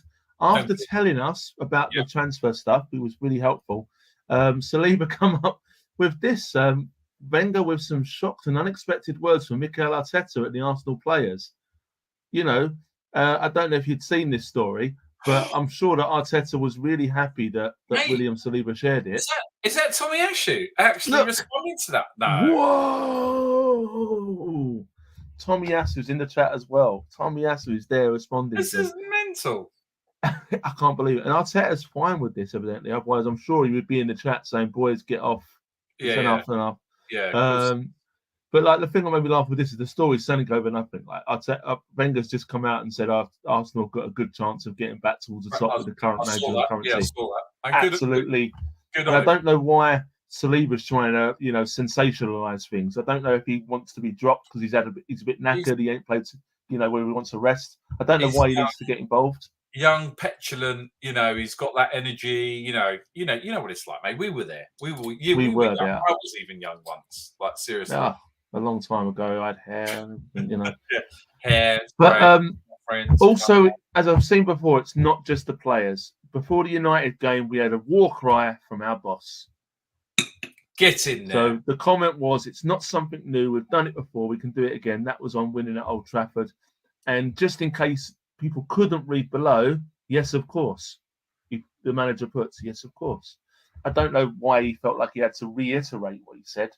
telling us about the transfer stuff. He was really helpful. Saleem come up with this. Wenger with some shocked and unexpected words from Mikel Arteta at the Arsenal players. I don't know if you'd seen this story, but I'm sure that Arteta was really happy that William Saliba shared it. Is that Tommy Ashu actually responding to that? No. Whoa! Tommy Asu's in the chat as well. Tommy Asu is there responding. This is mental. I can't believe it. And Arteta's fine with this, evidently. Otherwise, I'm sure he would be in the chat saying, boys, get off. Enough. Yeah. But like the thing that made me laugh with this is the story's selling over nothing. Like Wenger's just come out and said Arsenal got a good chance of getting back towards the top with the current manager and the current team. I saw that. Absolutely. Good I don't know why Saliba's trying to sensationalise things. I don't know if he wants to be dropped because he's a bit knackered. He ain't played where he wants to rest. I don't know why he needs to get involved. Young, petulant, he's got that energy. You know what it's like, mate. We were there. We were there. I was even young once. Like seriously. Yeah. A long time ago, I had hair, hair. But also, as I've seen before, it's not just the players. Before the United game, we had a war cry from our boss. Get in there. So the comment was, it's not something new. We've done it before. We can do it again. That was on winning at Old Trafford. And just in case people couldn't read below, yes, of course. The manager puts, yes, of course. I don't know why he felt like he had to reiterate what he said,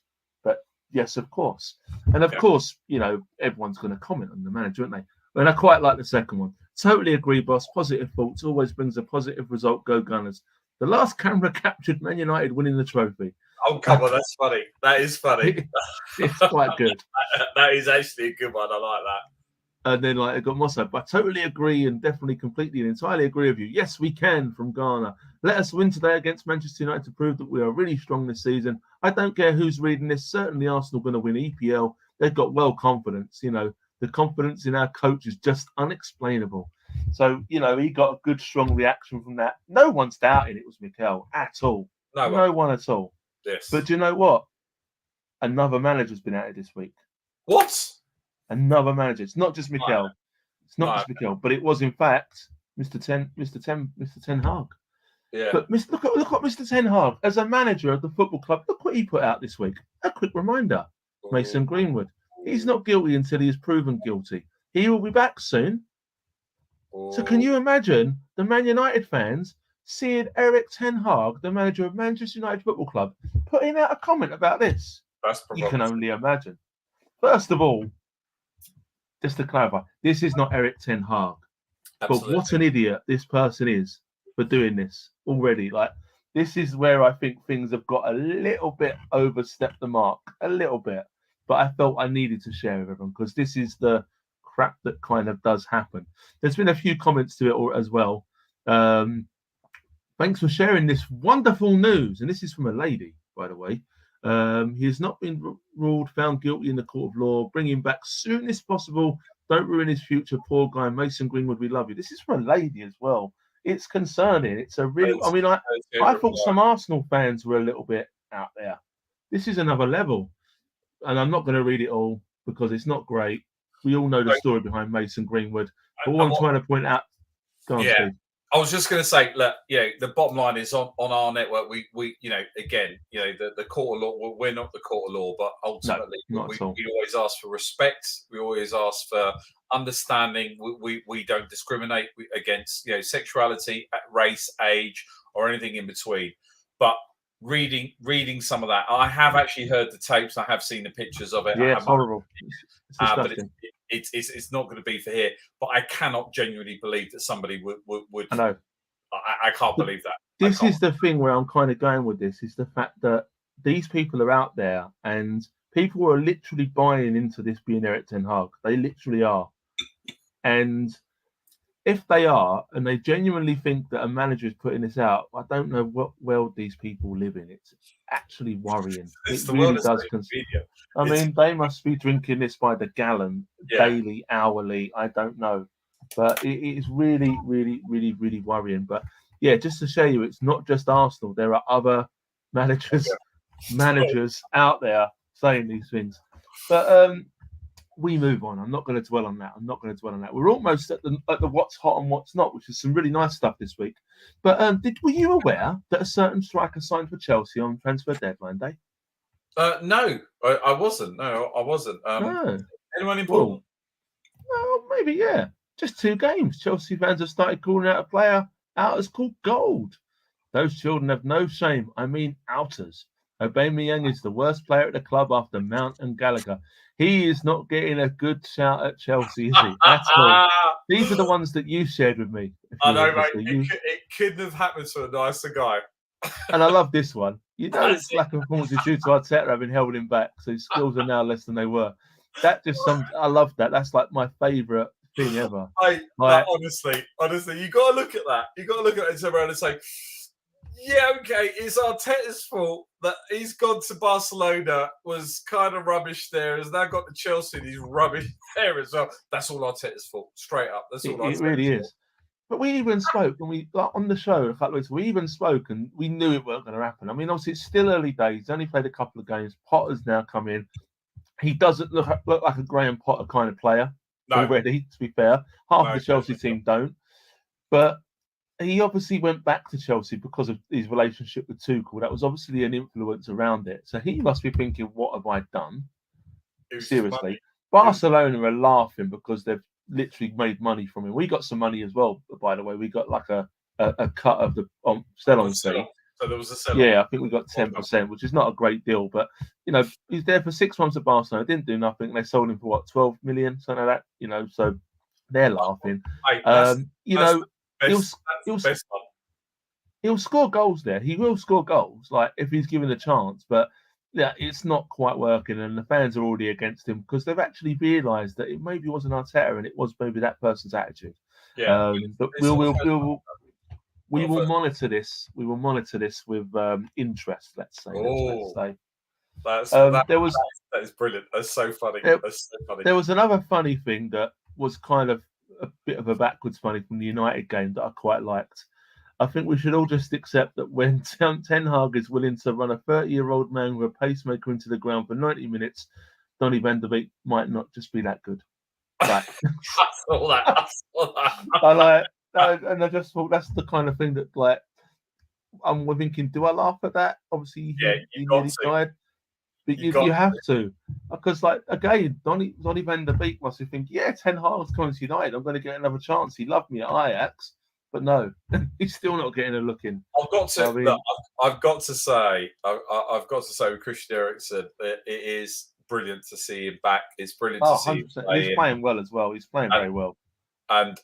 but yes, of course. And of course, everyone's going to comment on the manager, aren't they? And I quite like the second one. Totally agree, boss. Positive thoughts always brings a positive result. Go Gunners. The last camera captured Man United winning the trophy. Oh, come on, that's funny. That is funny. It's quite good. That is actually a good one. I like that. And then I got Mossad. But I totally agree and definitely completely and entirely agree with you. Yes, we can from Ghana. Let us win today against Manchester United to prove that we are really strong this season. I don't care who's reading this. Certainly Arsenal going to win EPL. They've got confidence. The confidence in our coach is just unexplainable. So, he got a good, strong reaction from that. No one's doubting it was Mikel at all. No one at all. Yes. But do you know what? Another manager's been at it this week. What? Another manager. It's not just Mikel. It's not just Mikel, but it was in fact Mr. Ten Hag. Yeah. But look at Mr. Ten Hag as a manager of the football club. Look what he put out this week. A quick reminder: Mason Greenwood. He's not guilty until he is proven guilty. He will be back soon. So can you imagine the Man United fans seeing Erik Ten Hag, the manager of Manchester United Football Club, putting out a comment about this? You can only imagine. First of all, just to clarify, this is not Erik Ten Hag. Absolutely. But what an idiot this person is for doing this already. This is where I think things have got a little bit overstepped the mark. A little bit. But I felt I needed to share with everyone because this is the crap that kind of does happen. There's been a few comments to it as well. Thanks for sharing this wonderful news. And this is from a lady, by the way. He has not been ruled found guilty in the court of law. Bring him back soon as possible. Don't ruin his future, poor guy. Mason Greenwood, we love you. This is from a lady as well. It's concerning. It's a real. I thought some Arsenal fans were a little bit out there. This is another level. And I'm not going to read it all because it's not great. We all know the story behind Mason Greenwood. But what I'm trying to point out, go on, Steve. I was just going to say, look, the bottom line is on our network. We the court of law. We're not the court of law, but ultimately, we always ask for respect. We always ask for understanding. We don't discriminate against sexuality, race, age, or anything in between. But reading some of that, I have actually heard the tapes. I have seen the pictures of it. Yeah, it's horrible. But it's not going to be for here. But I cannot genuinely believe that somebody would. I know. I can't believe that. This is the thing where I'm kind of going with this, is the fact that these people are out there and people are literally buying into this being Erik Ten Hag. They literally are. And if they are, and they genuinely think that a manager is putting this out, I don't know what world these people live in. It's actually worrying. It really does. I mean, they must be drinking this by the gallon, daily, hourly. I don't know. But it is really, really, really, really worrying. But yeah, just to show you, it's not just Arsenal. There are other managers out there saying these things. But we move on. I'm not going to dwell on that. We're almost at the what's hot and what's not, which is some really nice stuff this week. But were you aware that a certain striker signed for Chelsea on transfer deadline day? No, I wasn't. No, I wasn't. Anyone important? Well, maybe, yeah. Just 2 games. Chelsea fans have started calling out a player out as called gold. Those children have no shame. I mean, outers. Aubameyang is the worst player at the club after Mount and Gallagher. He is not getting a good shout at Chelsea, is he? That's all. These are the ones that you shared with me. I know, mate. It couldn't have happened to a nicer guy. And I love this one. It's lack of performance is due to Arteta having held him back, so his skills are now less than they were. I love that. That's like my favourite thing ever. Honestly, you got to look at that. You got to look at it and turn around and say, yeah, okay, it's Arteta's fault that he's gone to Barcelona, was kind of rubbish there, has now got to Chelsea and he's rubbish there as well. That's all Arteta's fault, straight up. That's all it really is. But we even spoke, and we on the show a couple of weeks ago, we even spoke, and we knew it wasn't going to happen. I mean, obviously, it's still early days. He's only played a couple of games. Potter's now come in. He doesn't look like a Graham Potter kind of player already, to be fair. Half the Chelsea team don't. But he obviously went back to Chelsea because of his relationship with Tuchel. That was obviously an influence around it. So he must be thinking, what have I done? Seriously. Funny. Barcelona are laughing because they've literally made money from him. We got some money as well, by the way. We got like a cut of the sell-on fee. So there was a sell-on. Yeah, I think we got 10%, which is not a great deal. But, he's there for 6 months at Barcelona. Didn't do nothing. They sold him for, 12 million? Something like that, so they're laughing. he'll score goals there. He will score goals, like if he's given a chance. But yeah, it's not quite working, and the fans are already against him because they've actually realised that it maybe wasn't Arteta and it was maybe that person's attitude. Yeah, But we will monitor this. We will monitor this with interest. Let's say. That is brilliant. That's so funny. There was another funny thing that was kind of a bit of a backwards funny from the United game that I quite liked. I think we should all just accept that when Ten Hag is willing to run a 30-year-old man with a pacemaker into the ground for 90 minutes, Donny van de Beek might not just be that good. Like, I saw that. And I just thought that's the kind of thing that, like, I'm thinking, do I laugh at that? Obviously, he nearly died. But you have to. Because, like, again, Donny van de Beek must be thinking, yeah, Ten Hag's coming to United. I'm going to get another chance. He loved me at Ajax. But no, he's still not getting a look in. I've got to say with Christian Eriksen, it is brilliant to see him back. It's brilliant to see him play. He's playing well as well. He's playing very well. And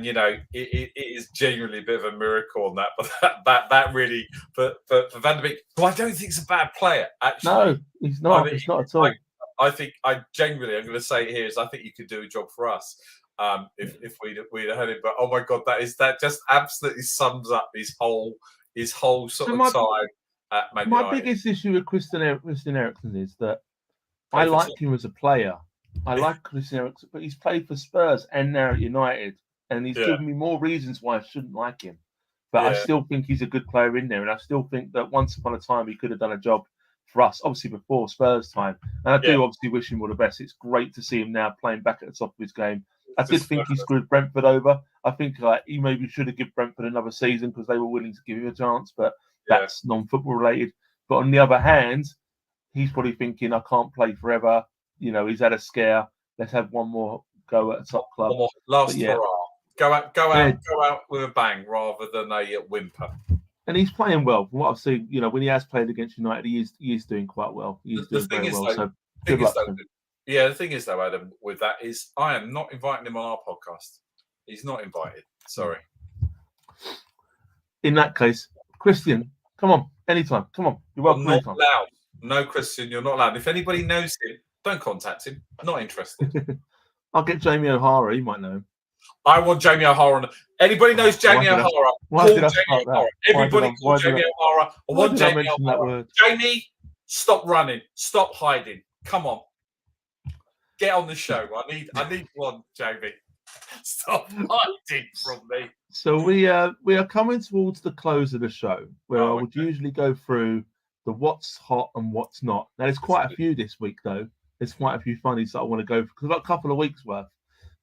you know, it is genuinely a bit of a miracle on that. But that really for Van de Beek, who I don't think he's a bad player. Actually, no, he's not. He's not at all. I think I'm going to say it here is I think you could do a job for us. If we'd heard it, but oh my god, that just absolutely sums up his whole sort of time at Man United. My biggest issue with Christian Eriksen is that I like him as a player. I like Christian Eriksen, but he's played for Spurs and now at United, and he's given me more reasons why I shouldn't like him. But I still think he's a good player in there, and I still think that once upon a time he could have done a job for us, obviously before Spurs time. And I do obviously wish him all the best. It's great to see him now playing back at the top of his game. I did think he screwed Brentford over. I think he maybe should have given Brentford another season because they were willing to give him a chance, but that's non-football related. But on the other hand, he's probably thinking, I can't play forever. You know, he's had a scare. Let's have one more go at a top club. Last hurrah. Go out with a bang rather than a whimper. And he's playing well. From what I've seen, you know, when he has played against United, he is doing quite well. He is doing very well. So good luck to him. Yeah, the thing is, though, Adam, with that is I am not inviting him on our podcast. He's not invited. Sorry. In that case, Christian, come on, anytime. Come on. You're welcome anytime. Not allowed. No, Christian, you're not allowed. If anybody knows him, don't contact him. Not interested. I'll get Jamie O'Hara. You might know him. I want Jamie O'Hara. Anybody knows Jamie O'Hara? Why did I start that? Everybody call Jamie O'Hara. I want Jamie O'Hara. Jamie, stop running. Stop hiding. Come on. Get on the show. I need one, Jamie. Stop hiding from me. So we are coming towards the close of the show, where I would usually go through the what's hot and what's not. Now there's quite a few this week though. There's quite a few funnies that I want to go for because I've got a couple of weeks worth.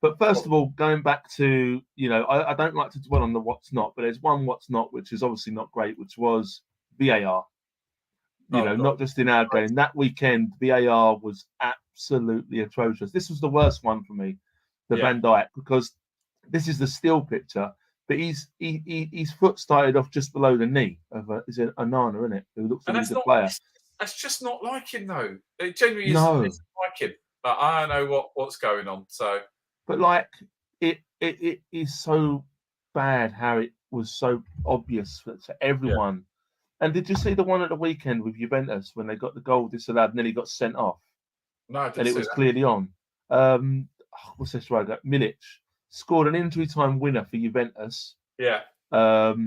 But first of all, going back to, you know, I don't like to dwell on the what's not, but there's one what's not, which is obviously not great, which was VAR. Not just in our game. That weekend, VAR was absolutely atrocious. This was the worst one for me, the Van Dijk, because this is the still picture, but his foot started off just below the knee of is it Onana, isn't it? Who looks like he's a player. That's just not like him, though. It genuinely isn't like him. But I don't know what's going on. So, but like it is so bad how it was so obvious to everyone. Yeah. And did you see the one at the weekend with Juventus when they got the goal disallowed and then he got sent off? No, I didn't and it was clearly on. What's this right? Milic scored an injury time winner for Juventus. Yeah. VAR,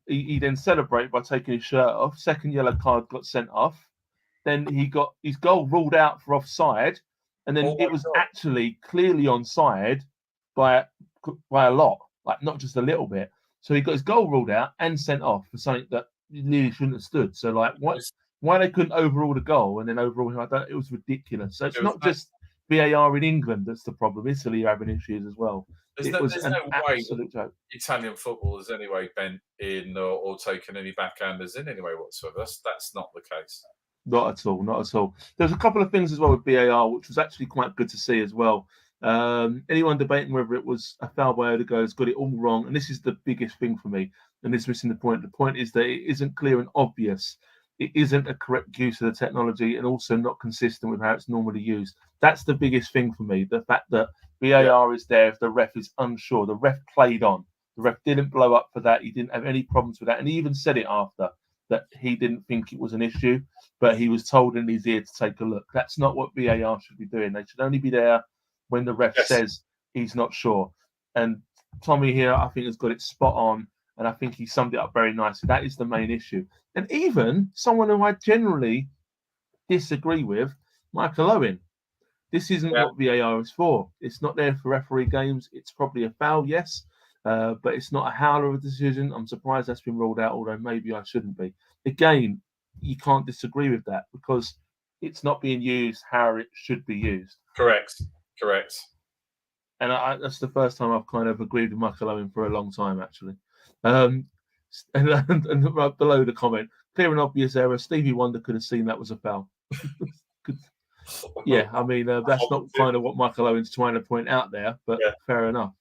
he then celebrated by taking his shirt off. Second yellow card, got sent off. Then he got his goal ruled out for offside. And then it was actually clearly onside by a lot, like not just a little bit. So he got his goal ruled out and sent off for something that really shouldn't have stood. So like, why they couldn't overrule the goal and then overrule him? It was ridiculous. So it's not just VAR in England that's the problem. Italy are having issues as well. There's no way Italian football has anyway been in or taken any backhanders in any way whatsoever. That's not the case. Not at all. Not at all. There's a couple of things as well with VAR, which was actually quite good to see as well. Anyone debating whether it was a foul by Odegaard has got it all wrong. And this is the biggest thing for me. And this is missing the point. The point is that it isn't clear and obvious. It isn't a correct use of the technology and also not consistent with how it's normally used. That's the biggest thing for me. The fact that VAR is there if the ref is unsure. The ref played on. The ref didn't blow up for that. He didn't have any problems with that. And he even said it after, that he didn't think it was an issue, but he was told in his ear to take a look. That's not what VAR should be doing. They should only be there when the ref says he's not sure. And Tommy here, I think, has got it spot on, and I think he summed it up very nicely. That is the main issue. And even someone who I generally disagree with, Michael Owen. This isn't what VAR is for. It's not there for referee games. It's probably a foul, yes, but it's not a howler of a decision. I'm surprised that's been ruled out, although maybe I shouldn't be. Again, you can't disagree with that because it's not being used how it should be used. Correct. And that's the first time I've kind of agreed with Michael Owen for a long time, actually. And right below the comment, clear and obvious error. Stevie Wonder could have seen that was a foul. Yeah, I mean, that's not kind of what Michael Owen's trying to point out there, but fair enough.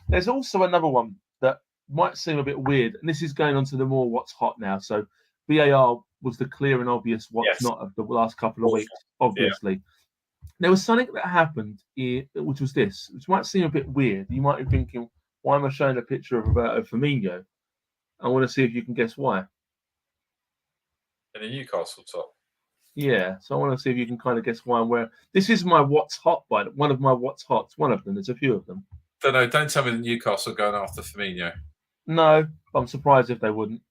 There's also another one that might seem a bit weird, and this is going on to the more what's hot now. So VAR was the clear and obvious what's not of the last couple of weeks, obviously. Yeah. There was something that happened, which was this, which might seem a bit weird. You might be thinking, why am I showing a picture of Roberto Firmino? I want to see if you can guess why. In a Newcastle top. Yeah, so I want to see if you can kind of guess why and where. This is my what's hot, one of my what's hots. One of them. There's a few of them. Don't tell me that Newcastle are going after Firmino. No, I'm surprised if they wouldn't.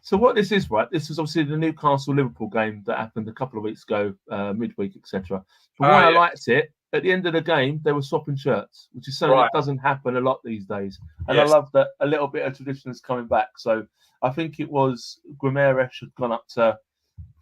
So what this is, right? This is obviously the Newcastle-Liverpool game that happened a couple of weeks ago, midweek, etc. But why I liked it, at the end of the game, they were swapping shirts, which is something that doesn't happen a lot these days. And I love that a little bit of tradition is coming back. So I think it was Guimaraes had gone up to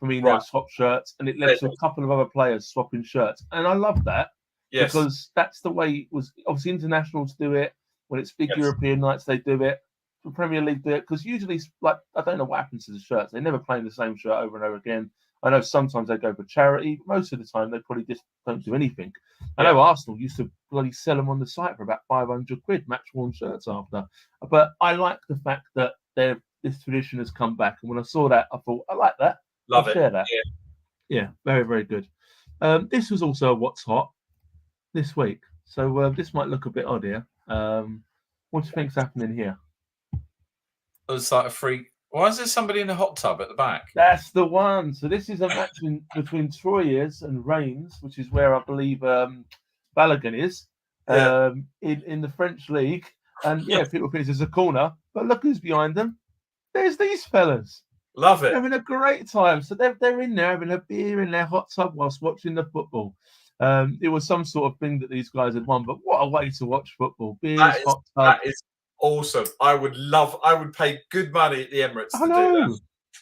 Firmino swap shirts, and it led to a couple of other players swapping shirts. And I love that because that's the way it was. Obviously, internationals do it. When it's big European nights, they do it. The Premier League do it because usually, like, I don't know what happens to the shirts. They never play in the same shirt over and over again. I know sometimes they go for charity, but most of the time they probably just don't do anything. I know Arsenal used to bloody sell them on the site for about 500 quid, match-worn shirts after. But I like the fact that this tradition has come back. And when I saw that, I thought, I like that. Love it. Share that. Yeah, very, very good. This was also what's hot this week. So this might look a bit odd here. What do you think's happening here? It was like a freak. Why is there somebody in the hot tub at the back? That's the one. So this is a match between Troyes and Reims, which is where I believe Balogun is in the French league. And people think it's a corner, but look who's behind them. There's these fellas. Love it. Having a great time. So they're in there having a beer in their hot tub whilst watching the football. It was some sort of thing that these guys had won, but what a way to watch football. Beers, hot tub. That is awesome. I would pay good money at the Emirates to do that.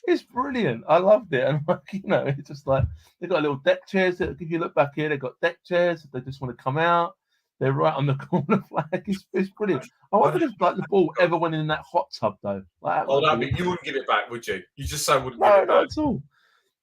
It's brilliant. I loved it. And it's just like they've got little deck chairs that if you look back here, they've got deck chairs if they just want to come out. They're right on the corner flag. It's brilliant. I wonder if the ball ever went in that hot tub though. You wouldn't give it back, would you? You just wouldn't give it back. No, at all.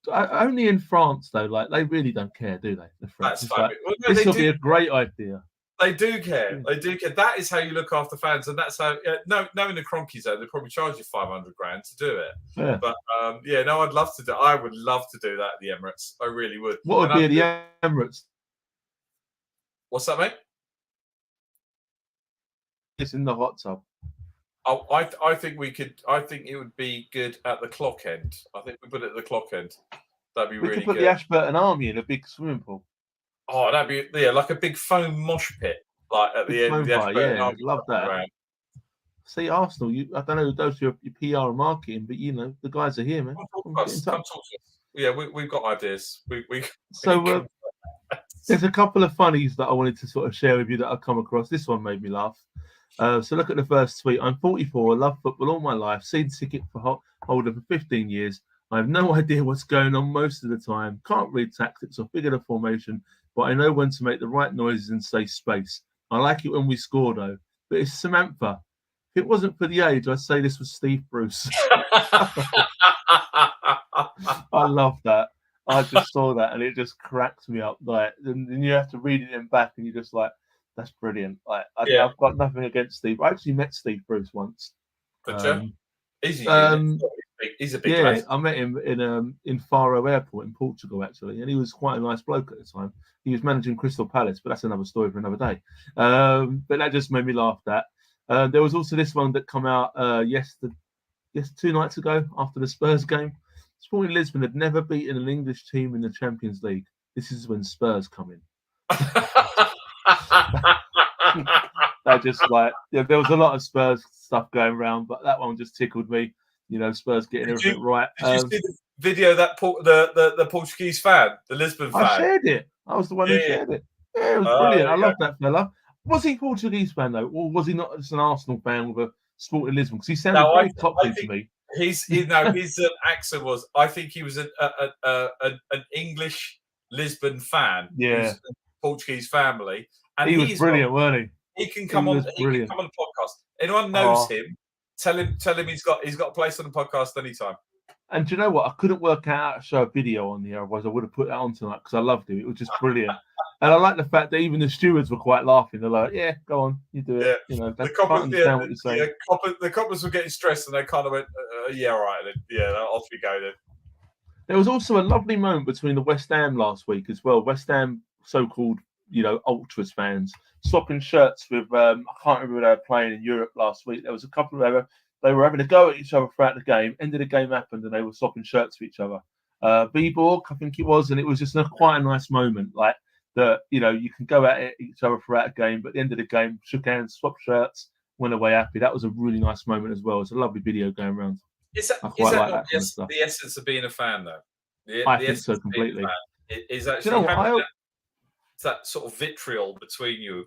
Only in France though. Like they really don't care, do they? The French. That's fine. This will be a great idea. They do care. They do care. That is how you look after fans, and that's how. Knowing the Kroenkes, though, they probably charge you 500 grand to do it. Yeah. But I'd love to do. I would love to do that at the Emirates. I really would. What would be at the Emirates? What's that, mate? It's in the hot tub. Oh, I think we could. I think it would be good at the clock end. I think we put it at the clock end. That'd be really good. We could put the Ashburton Army in a big swimming pool. Oh, that'd be like a big foam mosh pit, like at the end of the Ashburton Army. Love that. Around. See, Arsenal. I don't know who does your PR and marketing, but the guys are here, man. Come talk to us. Yeah, we've got ideas. There's a couple of funnies that I wanted to sort of share with you that I've come across. This one made me laugh. So look at the first tweet. I'm 44, love football all my life, season ticket for holder for 15 years. I have no idea what's going on most of the time. Can't read tactics or figure the formation, but I know when to make the right noises and say space. I like it when we score though. But it's Samantha. If it wasn't for the age, I'd say this was Steve Bruce. I love that. I just saw that and it just cracked me up. And you have to read it in back and you're just like, that's brilliant. I've got nothing against Steve. I actually met Steve Bruce once. He's a big lad. I met him in Faro Airport in Portugal, actually, and he was quite a nice bloke at the time. He was managing Crystal Palace, but that's another story for another day. But that just made me laugh. That There was also this one that come out 2 nights ago after the Spurs game. Sporting Lisbon had never beaten an English team in the Champions League. This is when Spurs come in. They just there was a lot of Spurs stuff going around, but that one just tickled me. Spurs getting everything right. Did you see the video that the Portuguese fan, the Lisbon fan? I shared it. I was the one who shared it. Yeah, it was brilliant. I love that fella. Was he a Portuguese fan though, or was he not just an Arsenal fan with a Sporting Lisbon? Because he sounded very Cockney to me. His accent was. I think he was an English Lisbon fan. Yeah, who's a Portuguese family, and he was brilliant, weren't he? He can come on. He can come on the podcast. Anyone knows him? Tell him he's got a place on the podcast anytime. And do you know what? I couldn't work out how to show a video on here, otherwise I would have put that on tonight because I loved it. It was just brilliant. And I like the fact that even the stewards were quite laughing. They're like, "Yeah, go on, you do it." Yeah. They can't understand what you're saying. The coppers were getting stressed, and they kind of went, "Yeah, all right, then. Yeah, off we go then." There was also a lovely moment between the West Ham last week as well. West Ham, so-called, ultras fans, swapping shirts with. I can't remember who they were playing in Europe last week. There was a couple of they were having a go at each other throughout the game. End of the game happened, and they were swapping shirts for each other. Viborg, I think it was, and it was just quite a nice moment. Like that, you can go at each other throughout a game, but at the end of the game, shook hands, swapped shirts, went away happy. That was a really nice moment as well. It's a lovely video going around. Is that the essence of being a fan, though? I think so completely. Is actually that sort of vitriol between you,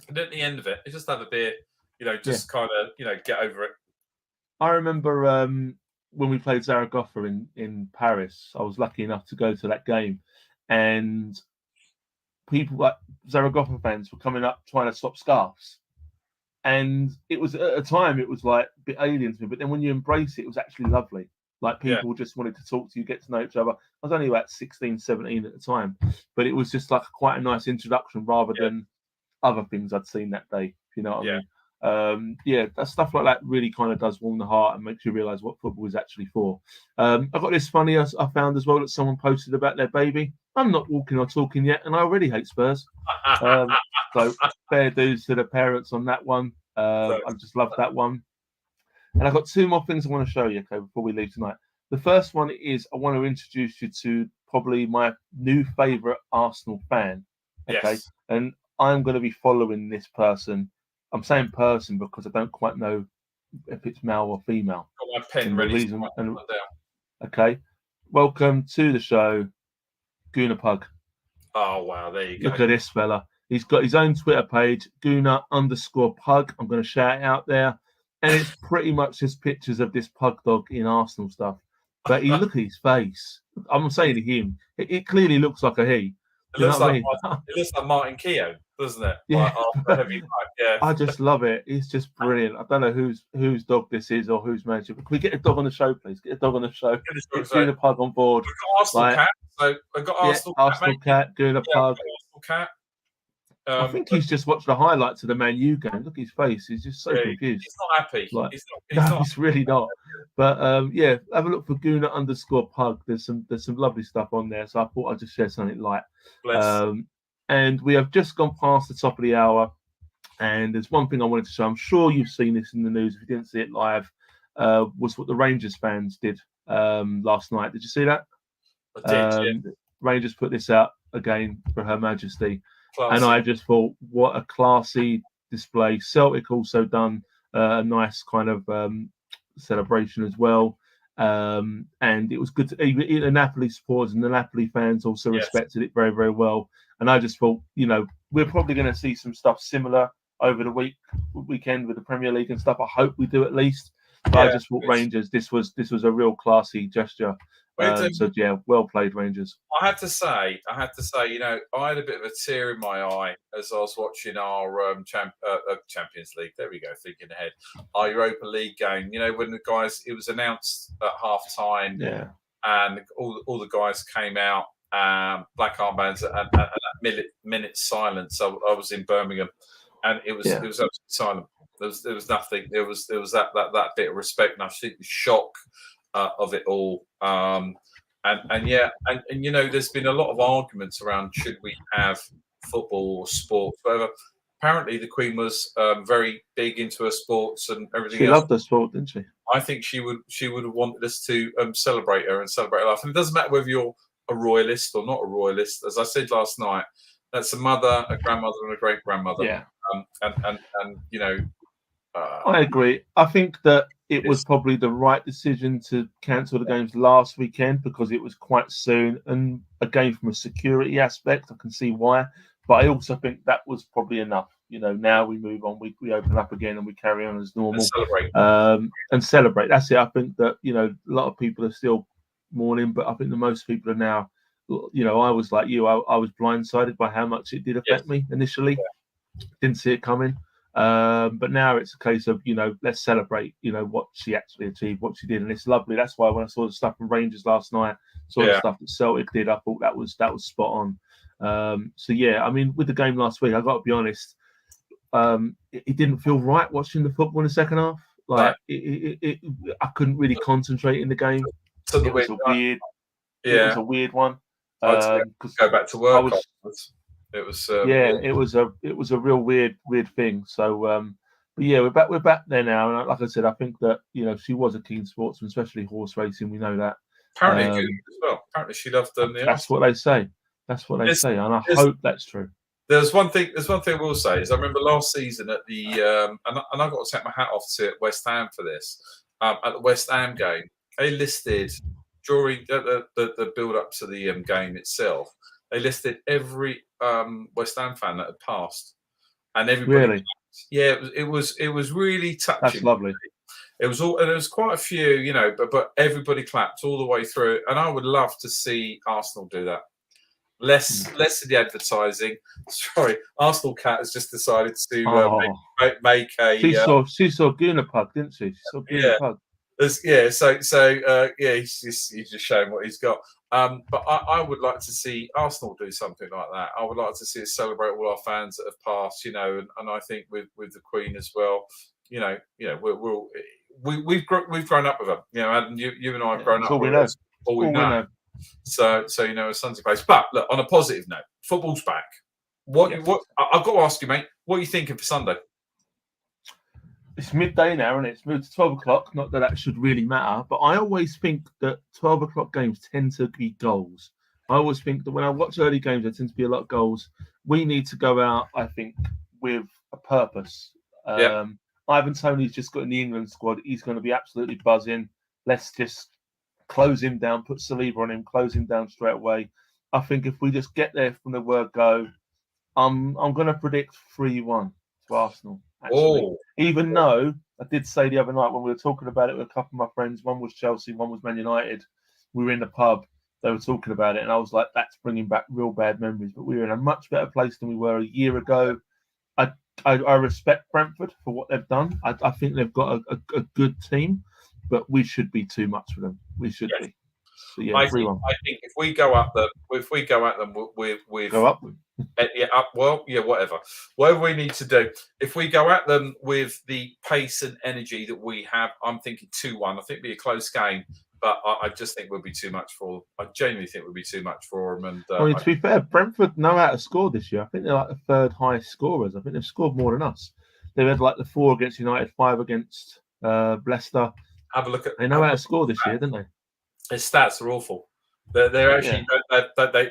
and at the end of it, you just have a beer, kind of, get over it. I remember when we played Zaragoza in Paris. I was lucky enough to go to that game, and people like Zaragoza fans were coming up trying to swap scarves. And it was at a time, it was like a bit alien to me. But then when you embrace it, it was actually lovely. Like people just wanted to talk to you, get to know each other. I was only about 16, 17 at the time. But it was just like quite a nice introduction rather than other things I'd seen that day, if you know what I mean. That stuff like that really kind of does warm the heart and makes you realise what football is actually for. I've got this funny I found as well that someone posted about their baby. I'm not walking or talking yet, and I already hate Spurs. So fair dues to the parents on that one. I just love that one. And I've got two more things I want to show you, okay, before we leave tonight. The first one is I want to introduce you to probably my new favourite Arsenal fan. Okay. Yes. And I'm going to be following this person. I'm saying person because I don't quite know if it's male or female. Got my pen ready. Okay. Welcome to the show, Gooner Pug. Oh, wow. There you go. Look at this fella. He's got his own Twitter page, Gooner_Pug. I'm going to shout it out there. And it's pretty much just pictures of this pug dog in Arsenal stuff. But look at his face. I'm saying to him, it clearly looks like a he. It looks like Martin Keown, doesn't it? Yeah. Like, I just love it. It's just brilliant. I don't know whose dog this is or who's manager. But can we get a dog on the show, please? Get a dog on the show. Get Gooner Pug on board. We've got Arsenal Cat. So we've got Arsenal Cat, Gooner Pug. Arsenal Cat. I think he's just watched the highlights of the Man U game. Look at his face; he's just so confused. He's not happy. He's really not. But have a look for Gooner_Pug. There's some lovely stuff on there. So I thought I'd just share something light. And we have just gone past the top of the hour. And there's one thing I wanted to show. I'm sure you've seen this in the news. If you didn't see it live, was what the Rangers fans did last night. Did you see that? I did. Rangers put this out again for Her Majesty. Classy. And I just thought, what a classy display. Celtic also done a nice kind of celebration as well. And it was good. Even the Napoli supporters and the Napoli fans also respected it very, very well. And I just thought, we're probably going to see some stuff similar over the weekend with the Premier League and stuff. I hope we do at least. But I just thought Rangers, this was a real classy gesture. Well played, Rangers. I had to say, I had a bit of a tear in my eye as I was watching our Champions League. There we go, thinking ahead. Our Europa League game. When the guys, it was announced at half time, and all the guys came out, black armbands, and that minute silence. I was in Birmingham, and it was absolutely silent. There was nothing. There was that bit of respect, and I think the shock of it all. And there's been a lot of arguments around should we have football or sport, whatever. apparently the Queen was very big into her sports and everything. She loved her sport, didn't she? I think she would have wanted us to celebrate her and celebrate her life. And it doesn't matter whether you're a royalist or not a royalist. As I said last night, that's a mother, a grandmother, and a great grandmother. Yeah. And you know, I agree. I think that it was probably the right decision to cancel the games last weekend because it was quite soon. And again, from a security aspect, I can see why. But I also think that was probably enough. You know, now we move on, we open up again and we carry on as normal. And celebrate. That's it. I think that, you know, a lot of people are still mourning, but I think that most people are now, you know, I was like you, I was blindsided by how much it did affect me initially. Yeah. Didn't see it coming. But now it's a case of, you know, let's celebrate, you know, what she actually achieved, what she did. And it's lovely. That's why when I saw the stuff from Rangers last night, saw the stuff that Celtic did, I thought that was spot on. So yeah, I mean, with the game last week, I got to be honest, it didn't feel right watching the football in the second half. Like I couldn't really concentrate in the game. It was a weird one. Go back to work. It was it was a real weird thing. So but yeah, we're back there now. And like I said, I think that, you know, she was a keen sportsman, especially horse racing. We know that. Apparently good as well. Apparently she loved them. That's what they say. That's what they say, and I hope that's true. There's one thing I will say is I remember last season at the and I've got to take my hat off to West Ham for this. At the West Ham game, they listed during the build up to the game itself. They listed every West Ham fan that had passed, and everybody. Really? Yeah, it was really touching. That's lovely. It was all, and there was quite a few, you know, but everybody clapped all the way through, and I would love to see Arsenal do that. Less of the advertising. Sorry, Arsenal Cat has just decided to make a. She saw Gunnar Pug, didn't she? She saw Gunnar Pug. He's just showing what he's got. But I would like to see Arsenal do something like that. I would like to see us celebrate all our fans that have passed, you know, and I think with the Queen as well. You know, we've grown up with her. You know, and you and I have grown up. All we know. All we know. So you know, as Sunday place. But look, on a positive note, football's back. What I've got to ask you, mate, what are you thinking for Sunday? It's midday now, and it's moved to 12 o'clock. Not that that should really matter, but I always think that 12 o'clock games tend to be goals. I always think that when I watch early games, there tends to be a lot of goals. We need to go out, I think, with a purpose. Ivan Toney's just got in the England squad. He's going to be absolutely buzzing. Let's just close him down, put Saleem on him, close him down straight away. I think if we just get there from the word go, I'm going to predict 3-1 to Arsenal. Actually, even though I did say the other night when we were talking about it with a couple of my friends, one was Chelsea, one was Man United. We were in the pub, they were talking about it, and I was like, that's bringing back real bad memories. But we were in a much better place than we were a year ago. I respect Brentford for what they've done. I think they've got a good team, but we should be too much for them. We should be. So yeah, I think if we go at them with go up. Whatever we need to do. If we go at them with the pace and energy that we have, I'm thinking 2-1. I think it'll be a close game, but I just think we'll be too much for. I genuinely think we'll be too much for them. And I mean, to be fair, Brentford know how to score this year. I think they're like the third highest scorers. I think they've scored more than us. They've had like the 4 against United, 5 against Leicester. Have a look at. They know how to score this year, don't they? Their stats are awful. They're actually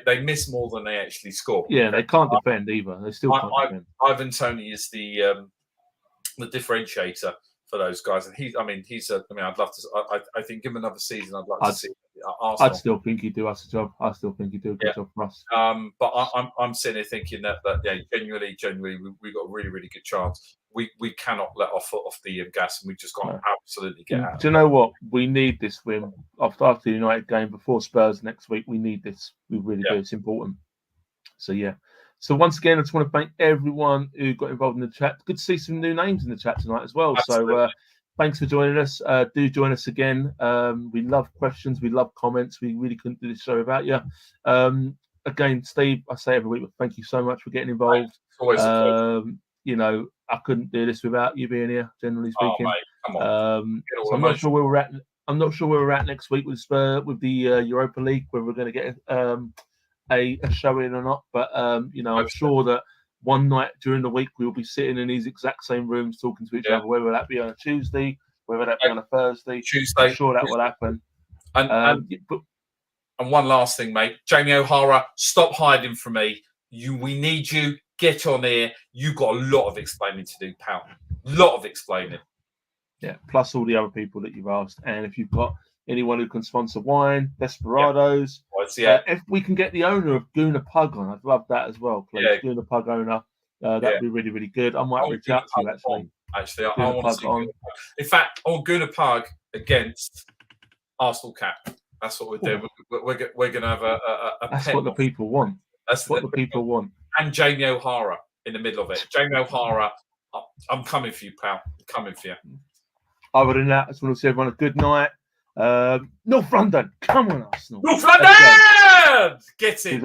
they miss more than they actually score. Yeah, they can't defend either. They still can't defend. Ivan Toney is the differentiator for those guys, and I'd love to. I think give him another season. I'd like to see Arsenal. I'd still think he'd do us a job. I still think he'd do a good job for us. But I'm sitting here thinking that genuinely, we've got a really, really good chance. We cannot let our foot off the gas, and we've just got to absolutely get out. Do you know what? We need this win after the United game before Spurs next week. We need this. We really do. It's important. So yeah. So once again, I just want to thank everyone who got involved in the chat. Good to see some new names in the chat tonight as well. Absolutely. So thanks for joining us. Do join us again. We love questions. We love comments. We really couldn't do this show without you. Again, Steve, I say every week, but thank you so much for getting involved. Always a pleasure. You know, I couldn't do this without you being here, generally speaking. Oh, mate, come on. So I'm not sure where we're at. I'm not sure where we're at next week with with the Europa League, whether we're going to get a show in or not. But I'm sure that one night during the week, we'll be sitting in these exact same rooms talking to each other, whether that be on a Tuesday, whether that be on a Thursday. Tuesday. I'm sure that will happen. And one last thing, mate. Jamie O'Hara, stop hiding from me. We need you. Get on here. You got a lot of explaining to do, pal. Lot of explaining. Yeah, plus all the other people that you've asked. And if you've got anyone who can sponsor wine, Desperados. If we can get the owner of Gooner Pug on, I'd love that as well, please. Yeah. Gooner Pug owner. That'd be really, really good. I might reach out to you, actually. I want to see Gooner Pug. In fact, I want Gooner Pug against Arsenal Cap. That's what we're doing. We're going to have a That's what the people want. That's what the people want. And Jamie O'Hara in the middle of it. Jamie O'Hara, I'm coming for you, pal. I'm coming for you. Other than that, I just want to say everyone a good night. North London, come on, Arsenal. North London! Get in.